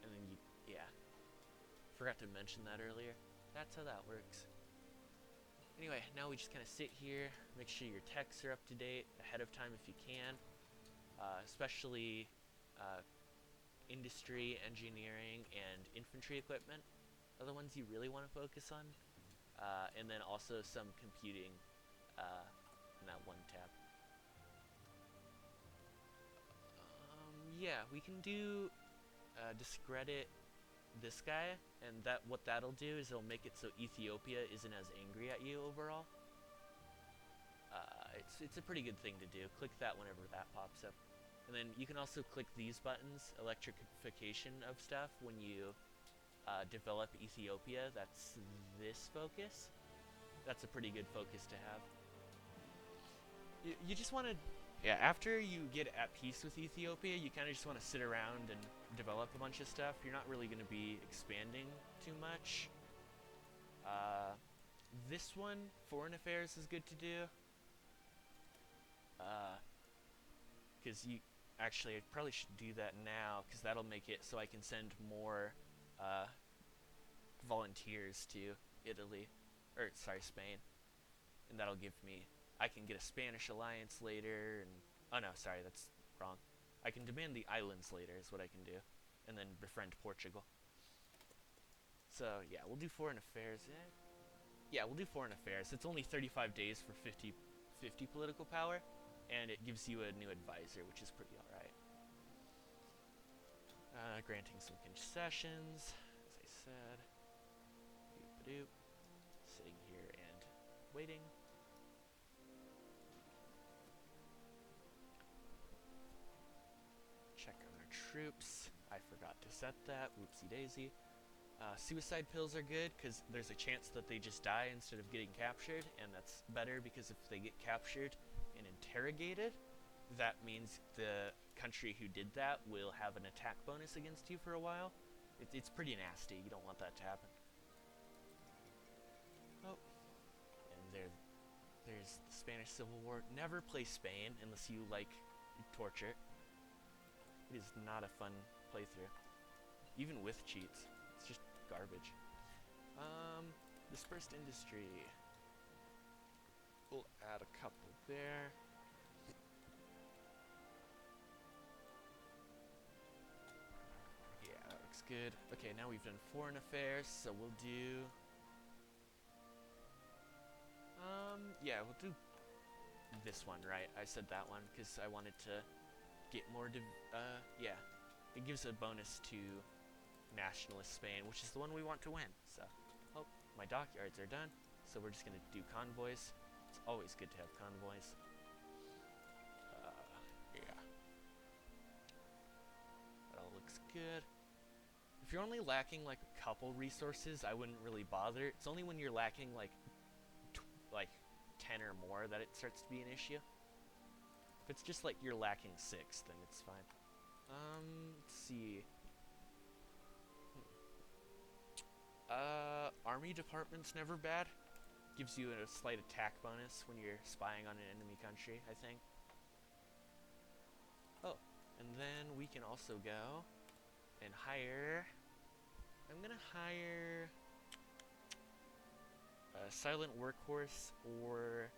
S1: And then yeah. Forgot to mention that earlier. That's how that works. Anyway, now we just kind of sit here, make sure your techs are up to date ahead of time if you can, especially industry, engineering, and infantry equipment are the ones you really want to focus on, and then also some computing in that one tab. Yeah, we can do discredit this guy, and what that'll do is it'll make it so Ethiopia isn't as angry at you overall. It's a pretty good thing to do. Click that whenever that pops up. And then you can also click these buttons, electrification of stuff, when you develop Ethiopia. That's this focus. That's a pretty good focus to have. You just want to, yeah, after you get at peace with Ethiopia, you kind of just want to sit around and develop a bunch of stuff. You're not really going to be expanding too much. This one, foreign affairs, is good to do. Because you, actually, I probably should do that now, because that'll make it so I can send more volunteers to Italy, or sorry, Spain. And that'll give me, I can get a Spanish alliance later, and, oh no, sorry, that's wrong. I can demand the islands later is what I can do, and then befriend Portugal. So yeah, we'll do foreign affairs. Yeah, we'll do foreign affairs. It's only 35 days for 50 political power, and it gives you a new advisor, which is pretty alright. Granting some concessions, as I said. Doop-a-doop. Sitting here and waiting. Check on our troops. I forgot to set that. Whoopsie daisy. Suicide pills are good because there's a chance that they just die instead of getting captured, and that's better because if they get captured and interrogated, that means the country who did that will have an attack bonus against you for a while. It's pretty nasty. You don't want that to happen. Oh, and there's the Spanish Civil War. Never play Spain unless you like torture. It is not a fun playthrough, even with cheats. It's just garbage. Dispersed industry. We'll add a couple there. Yeah, that looks good. Okay, now we've done foreign affairs, so we'll do... yeah, we'll do this one, right? I said that one because I wanted to get more yeah. it gives a bonus to nationalist Spain, which is the one we want to win. So, oh, my dockyards are done. So we're just gonna do convoys. It's always good to have convoys. Yeah. That all looks good. If you're only lacking like a couple resources, I wouldn't really bother. It's only when you're lacking like 10 or more that it starts to be an issue. If it's just like you're lacking 6, then it's fine. Let's see. Army department's never bad. Gives you a slight attack bonus when you're spying on an enemy country, I think. Oh, and then we can also go and hire... I'm gonna hire a silent workhorse, or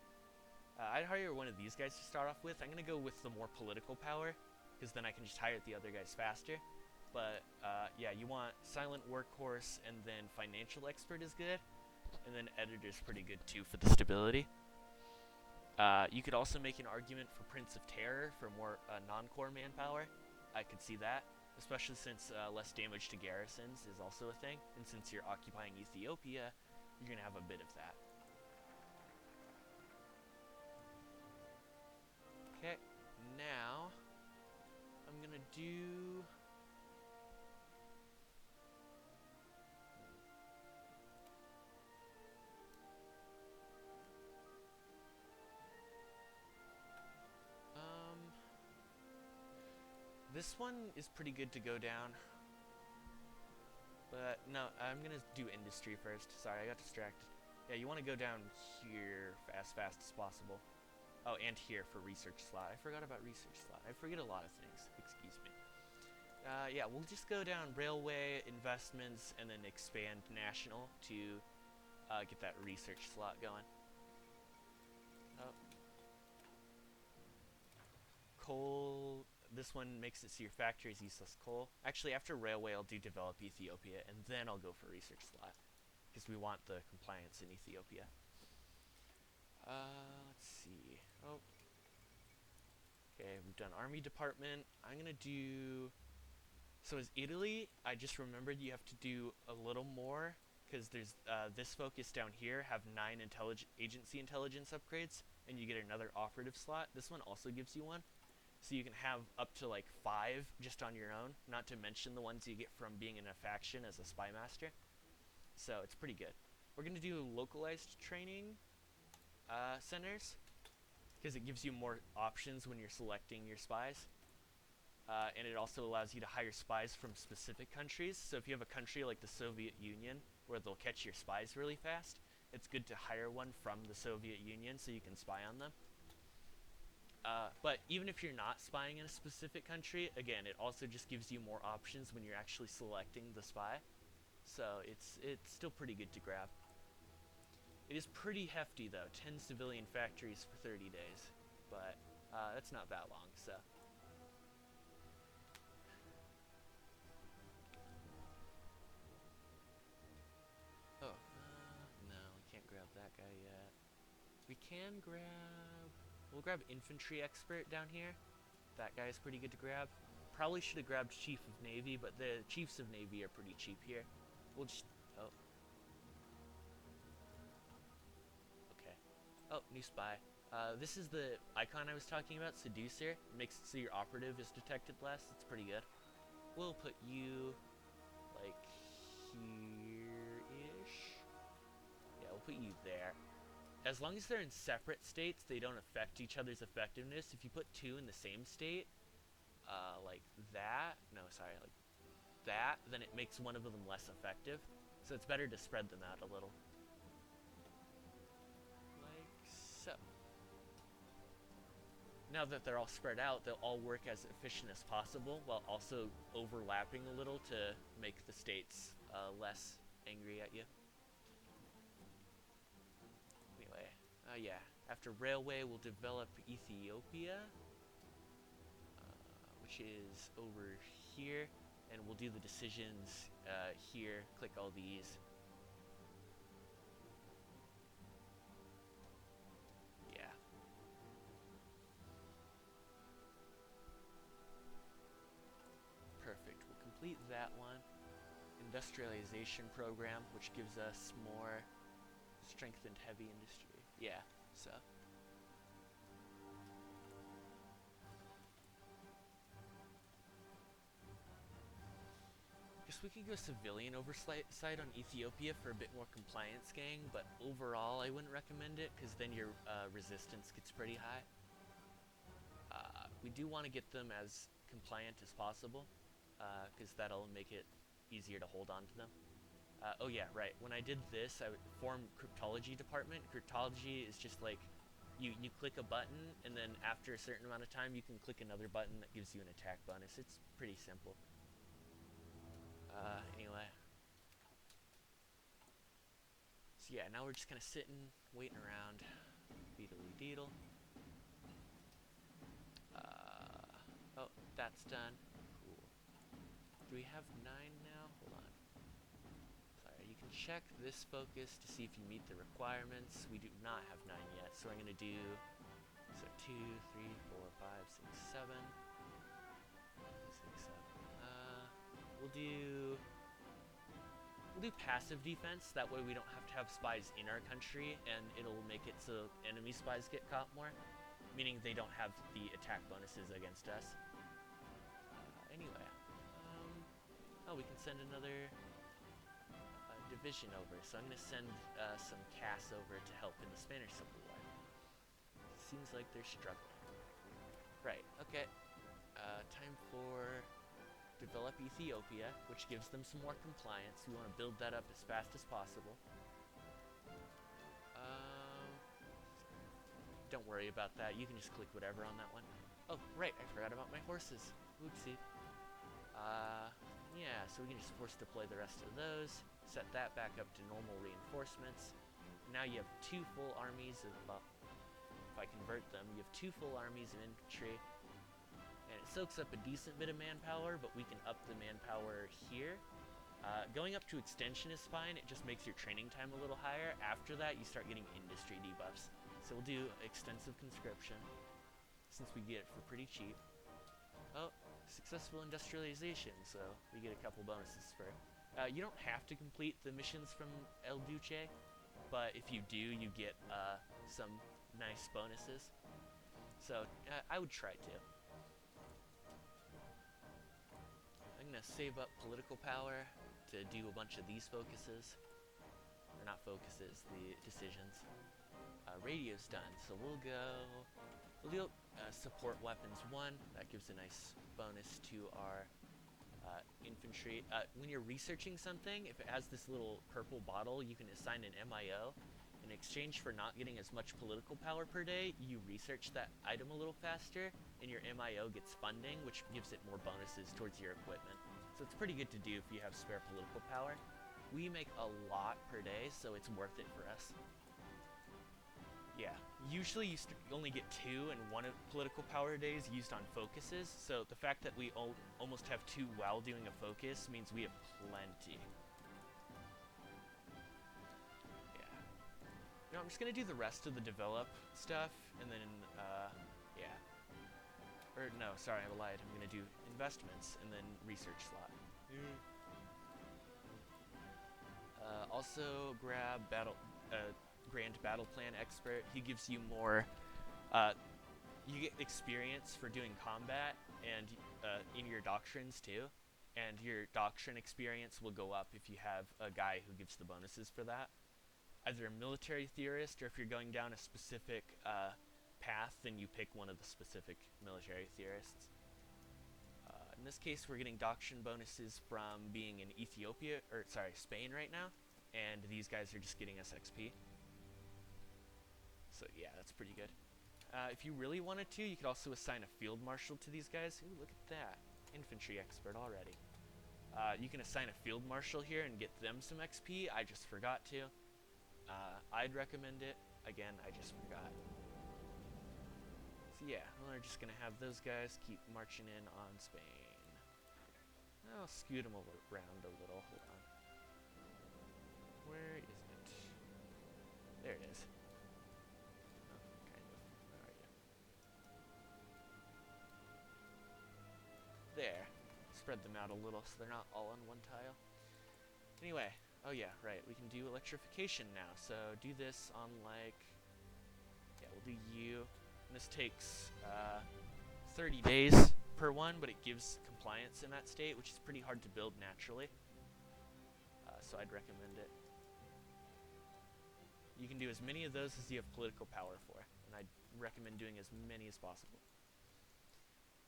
S1: I'd hire one of these guys to start off with. I'm gonna go with the more political power, because then I can just hire the other guys faster. But yeah, you want silent workhorse, and then financial expert is good, and then editor's pretty good too for the stability. You could also make an argument for Prince of Terror for more non-core manpower. I could see that, especially since less damage to garrisons is also a thing, and since you're occupying Ethiopia, you're gonna have a bit of that. Okay, now I'm gonna do... This one is pretty good to go down. But no, I'm gonna do industry first. Sorry, I got distracted. Yeah, you want to go down here as fast as possible. Oh, and here for research slot. I forgot about research slot. I forget a lot of things. Excuse me. Yeah, we'll just go down railway, investments, and then expand national to get that research slot going. Oh. Coal... This one makes it so your factory is useless coal. Actually, after railway, I'll do develop Ethiopia, and then I'll go for research slot, because we want the compliance in Ethiopia. Let's see. Oh. Okay, we've done army department. I'm gonna do... So as Italy, I just remembered you have to do a little more, because there's this focus down here, have 9 agency intelligence upgrades, and you get another operative slot. This one also gives you one. So you can have up to like 5 just on your own, not to mention the ones you get from being in a faction as a spy master. So it's pretty good. We're going to do localized training centers, because it gives you more options when you're selecting your spies. And it also allows you to hire spies from specific countries. So if you have a country like the Soviet Union, where they'll catch your spies really fast, it's good to hire one from the Soviet Union so you can spy on them. But even if you're not spying in a specific country, again, it also just gives you more options when you're actually selecting the spy. So it's still pretty good to grab. It is pretty hefty though, 10 civilian factories for 30 days, but that's not that long, so. Oh, no, we can't grab that guy yet. We can grab... We'll grab infantry expert down here. That guy is pretty good to grab. Probably should have grabbed chief of navy, but the chiefs of navy are pretty cheap here. We'll just... Oh. Okay. Oh, new spy. This is the icon I was talking about, seducer. It makes it so your operative is detected less. It's pretty good. We'll put you like here-ish. Yeah, we'll put you there. As long as they're in separate states, they don't affect each other's effectiveness. If you put 2 in the same state, like that, no, sorry, like that, then it makes one of them less effective. So it's better to spread them out a little. Like so. Now that they're all spread out, they'll all work as efficient as possible, while also overlapping a little to make the states less angry at you. Yeah, after railway, we'll develop Ethiopia, which is over here, and we'll do the decisions here. Click all these. Yeah. Perfect. complete that one. Industrialization program, which gives us more strengthened heavy industry. Yeah, so. Guess we could go civilian oversight on Ethiopia for a bit more compliance gang, but overall I wouldn't recommend it because then your resistance gets pretty high. We do want to get them as compliant as possible because that'll make it easier to hold on to them. Oh yeah, right. When I did this, I formed cryptology department. Cryptology is just like you click a button, and then after a certain amount of time, you can click another button that gives you an attack bonus. It's pretty simple. Anyway. So yeah, now we're just kind of sitting, waiting around. Beedly deedle. Oh, that's done. Cool. Do we have 9 now? Hold on. Sorry, you can check this focus to see if you meet the requirements. We do not have 9 yet, so I'm going to do 2, 3, 4, 5, 6, 7. 6, 7. We'll do passive defense. That way we don't have to have spies in our country, and it'll make it so enemy spies get caught more, meaning they don't have the attack bonuses against us. Anyway, oh, we can send another division over. So I'm going to send some CAS over to help in the Spanish Civil War. Seems like they're struggling. Right, okay. Time for develop Ethiopia, which gives them some more compliance. We want to build that up as fast as possible. Don't worry about that. You can just click whatever on that one. Oh, right, I forgot about my horses. Oopsie. Yeah, so we can just force deploy the rest of those. Set that back up to normal reinforcements. Now you have 2 full armies of, if I convert them, you have 2 full armies of infantry. And it soaks up a decent bit of manpower, but we can up the manpower here. Going up to extension is fine. It just makes your training time a little higher. After that, you start getting industry debuffs. So we'll do extensive conscription, since we get it for pretty cheap. Oh, successful industrialization, so we get a couple bonuses for it. You don't have to complete the missions from El Duce, but if you do, you get some nice bonuses. So I would try to. I'm going to save up political power to do a bunch of these focuses. Or not focuses, the decisions. Radio's done, so we'll do support weapons 1. That gives a nice bonus to our infantry. When you're researching something, if it has this little purple bottle, you can assign an MIO. In exchange for not getting as much political power per day, you research that item a little faster, and your MIO gets funding, which gives it more bonuses towards your equipment. So it's pretty good to do if you have spare political power. We make a lot per day, so it's worth it for us. Yeah, usually you only get 2, and 1 of political power days used on focuses, so the fact that we almost have 2 while doing a focus means we have plenty. Yeah. You know, I'm just going to do the rest of the develop stuff, and then, yeah. Or, no, sorry, I lied. I'm going to do investments, and then research slot. Also grab Grand Battle Plan Expert. He gives you more, you get experience for doing combat and in your doctrines too, and your doctrine experience will go up if you have a guy who gives the bonuses for that. Either a military theorist, or if you're going down a specific path, then you pick one of the specific military theorists. In this case, we're getting doctrine bonuses from being in Spain right now, and these guys are just getting us XP. So yeah, that's pretty good. If you really wanted to, you could also assign a field marshal to these guys. Ooh, look at that. Infantry expert already. You can assign a field marshal here and get them some XP. I just forgot to. I'd recommend it. Again, I just forgot. So yeah, we're just going to have those guys keep marching in on Spain. I'll scoot them around a little. Hold on. Where is it? There it is. There. spread them out a little so they're not all on one tile. Anyway, oh yeah, right, we can do electrification now. So do this on like, yeah, we'll do you. And this takes 30 days per one, but it gives compliance in that state, which is pretty hard to build naturally. So I'd recommend it. You can do as many of those as you have political power for, and I'd recommend doing as many as possible.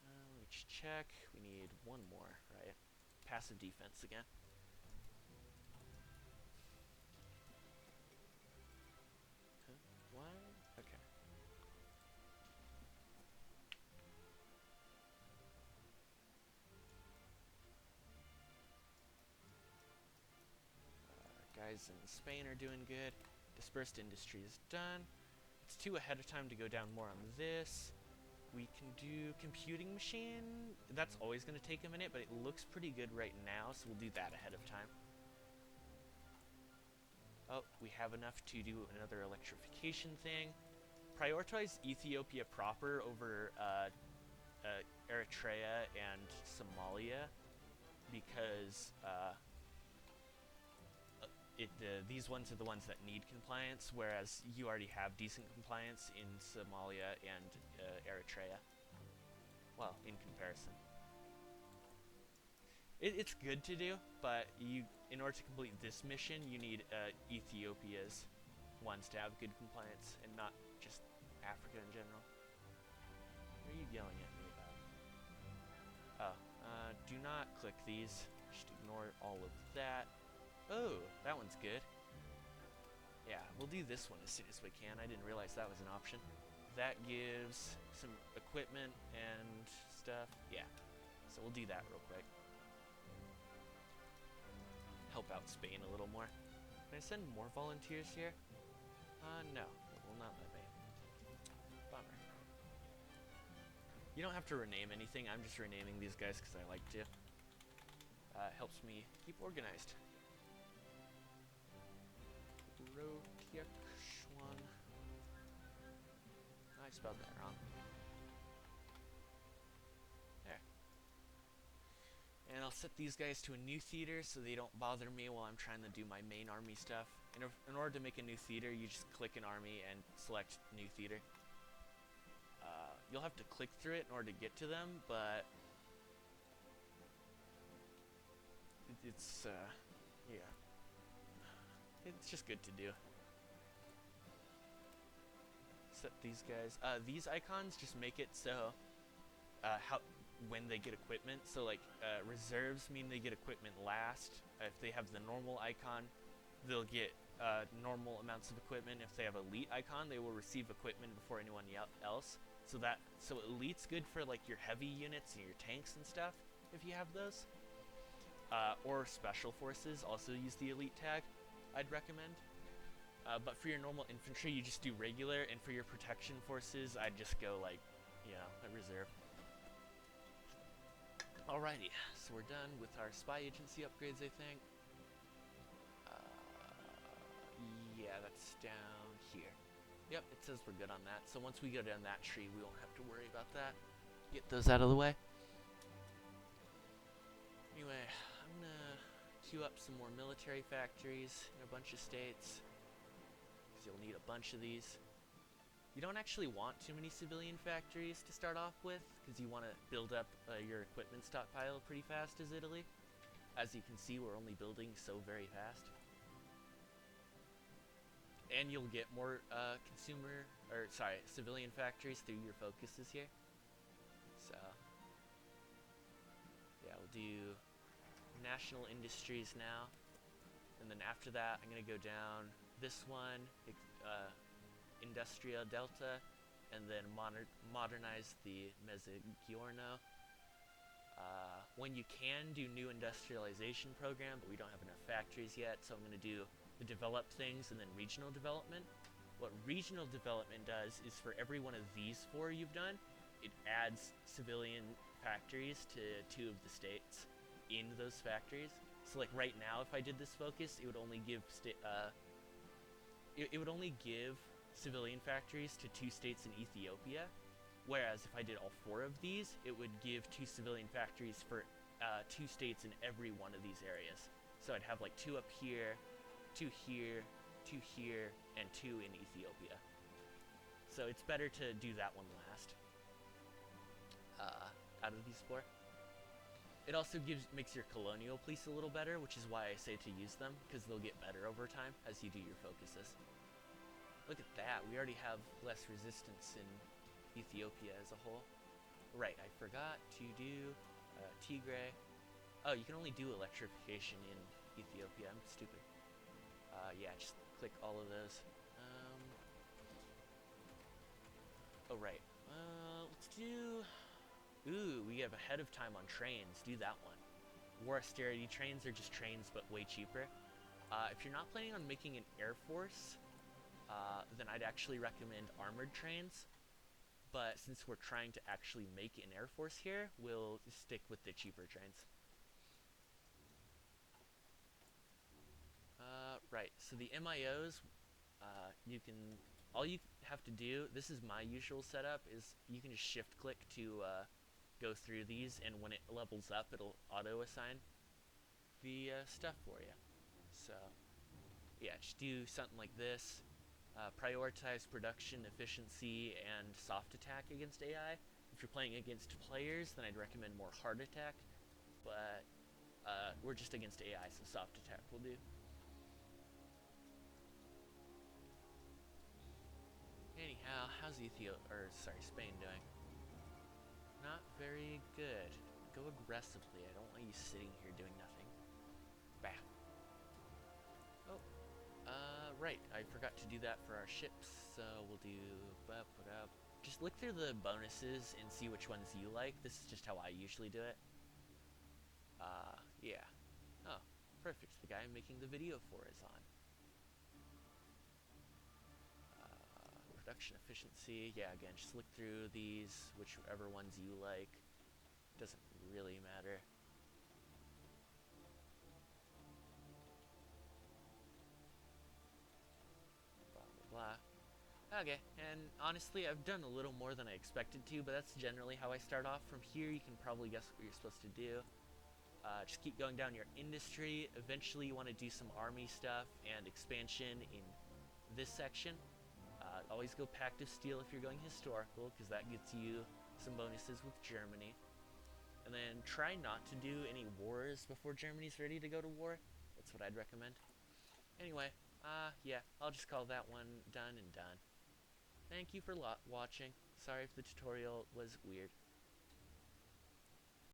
S1: Let me just check. We need one more, right? Passive defense again. Huh? What? Okay. Guys in Spain are doing good. Dispersed industry is done. It's 2 ahead of time to go down more on this. We can do computing machine. That's always going to take a minute, but it looks pretty good right now, so we'll do that ahead of time. Oh, we have enough to do another electrification thing. Prioritize Ethiopia proper over Eritrea and Somalia, because these ones are the ones that need compliance, whereas you already have decent compliance in Somalia and Eritrea. Well, in comparison. It's good to do, but in order to complete this mission, you need Ethiopia's ones to have good compliance, and not just Africa in general. What are you yelling at me about? Oh, do not click these. Just ignore all of that. Oh, that one's good. Yeah, we'll do this one as soon as we can. I didn't realize that was an option. That gives some equipment and stuff. Yeah, so we'll do that real quick. Help out Spain a little more. Can I send more volunteers here? No, it will not let me. Bummer. You don't have to rename anything. I'm just renaming these guys because I like to. It helps me keep organized. Rotiakshwan. I spelled that wrong. There. And I'll set these guys to a new theater so they don't bother me while I'm trying to do my main army stuff. In order to make a new theater, you just click an army and select new theater. You'll have to click through it in order to get to them, but it's yeah. It's just good to do. Set these guys. These icons just make it so when they get equipment. So like reserves mean they get equipment last. If they have the normal icon, they'll get normal amounts of equipment. If they have elite icon, they will receive equipment before anyone else. So elite's good for like your heavy units and your tanks and stuff if you have those. Or special forces also use the elite tag. I'd recommend. But for your normal infantry, you just do regular, and for your protection forces, I'd just go like, a reserve. Alrighty, so we're done with our spy agency upgrades, I think. Yeah, that's down here. Yep, it says we're good on that. So once we go down that tree, we won't have to worry about that. Get those out of the way. Anyway, I'm gonna queue up some more military factories in a bunch of states, because you'll need a bunch of these. You don't actually want too many civilian factories to start off with, because you want to build up your equipment stockpile pretty fast as Italy. As you can see, we're only building so very fast. And you'll get more civilian factories through your focuses here. So, yeah, we'll do national industries now, and then after that I'm gonna go down this one, Industria Delta, and then modernize the Mezzogiorno. When you can do new industrialization program, but we don't have enough factories yet, so I'm gonna do the develop things and then regional development. What regional development does is for every one of these 4 you've done, it adds civilian factories to 2 of the states in those factories. So like right now, if I did this focus, it would only give it would only give civilian factories to 2 states in Ethiopia, whereas if I did all 4 of these, it would give 2 civilian factories for two states in every one of these areas. So I'd have like two up here, two here, two here, and two in Ethiopia. So it's better to do that one last out of these four. It also makes your colonial police a little better, which is why I say to use them, because they'll get better over time as you do your focuses. Look at that, we already have less resistance in Ethiopia as a whole. Right, I forgot to do Tigray. Oh, you can only do electrification in Ethiopia, I'm stupid. Yeah, just click all of those. Oh, right. Let's do... Ooh, we have ahead of time on trains. Do that one. War austerity trains are just trains, but way cheaper. If you're not planning on making an air force, then I'd actually recommend armored trains. But since we're trying to actually make an air force here, we'll stick with the cheaper trains. Right, so the MIOs, all you have to do, this is my usual setup, is you can just shift click to go through these, and when it levels up, it'll auto-assign the stuff for you. So, yeah, just do something like this. Prioritize production, efficiency, and soft attack against AI. If you're playing against players, then I'd recommend more hard attack, but we're just against AI, so soft attack will do. Anyhow, how's Spain doing? Not very good. Go aggressively. I don't want you sitting here doing nothing. Bah. Oh, right. I forgot to do that for our ships, so we'll do... Just look through the bonuses and see which ones you like. This is just how I usually do it. Yeah. Oh, perfect. The guy I'm making the video for is on. Production efficiency, yeah, again, just look through these, whichever ones you like. Doesn't really matter. Blah, blah, blah. Okay, and honestly, I've done a little more than I expected to, but that's generally how I start off. From here, you can probably guess what you're supposed to do. Just keep going down your industry. Eventually, you want to do some army stuff and expansion in this section. Always go Pact of Steel if you're going historical, because that gets you some bonuses with Germany. And then try not to do any wars before Germany's ready to go to war. That's what I'd recommend. Anyway, yeah, I'll just call that one done and done. Thank you for watching. Sorry if the tutorial was weird.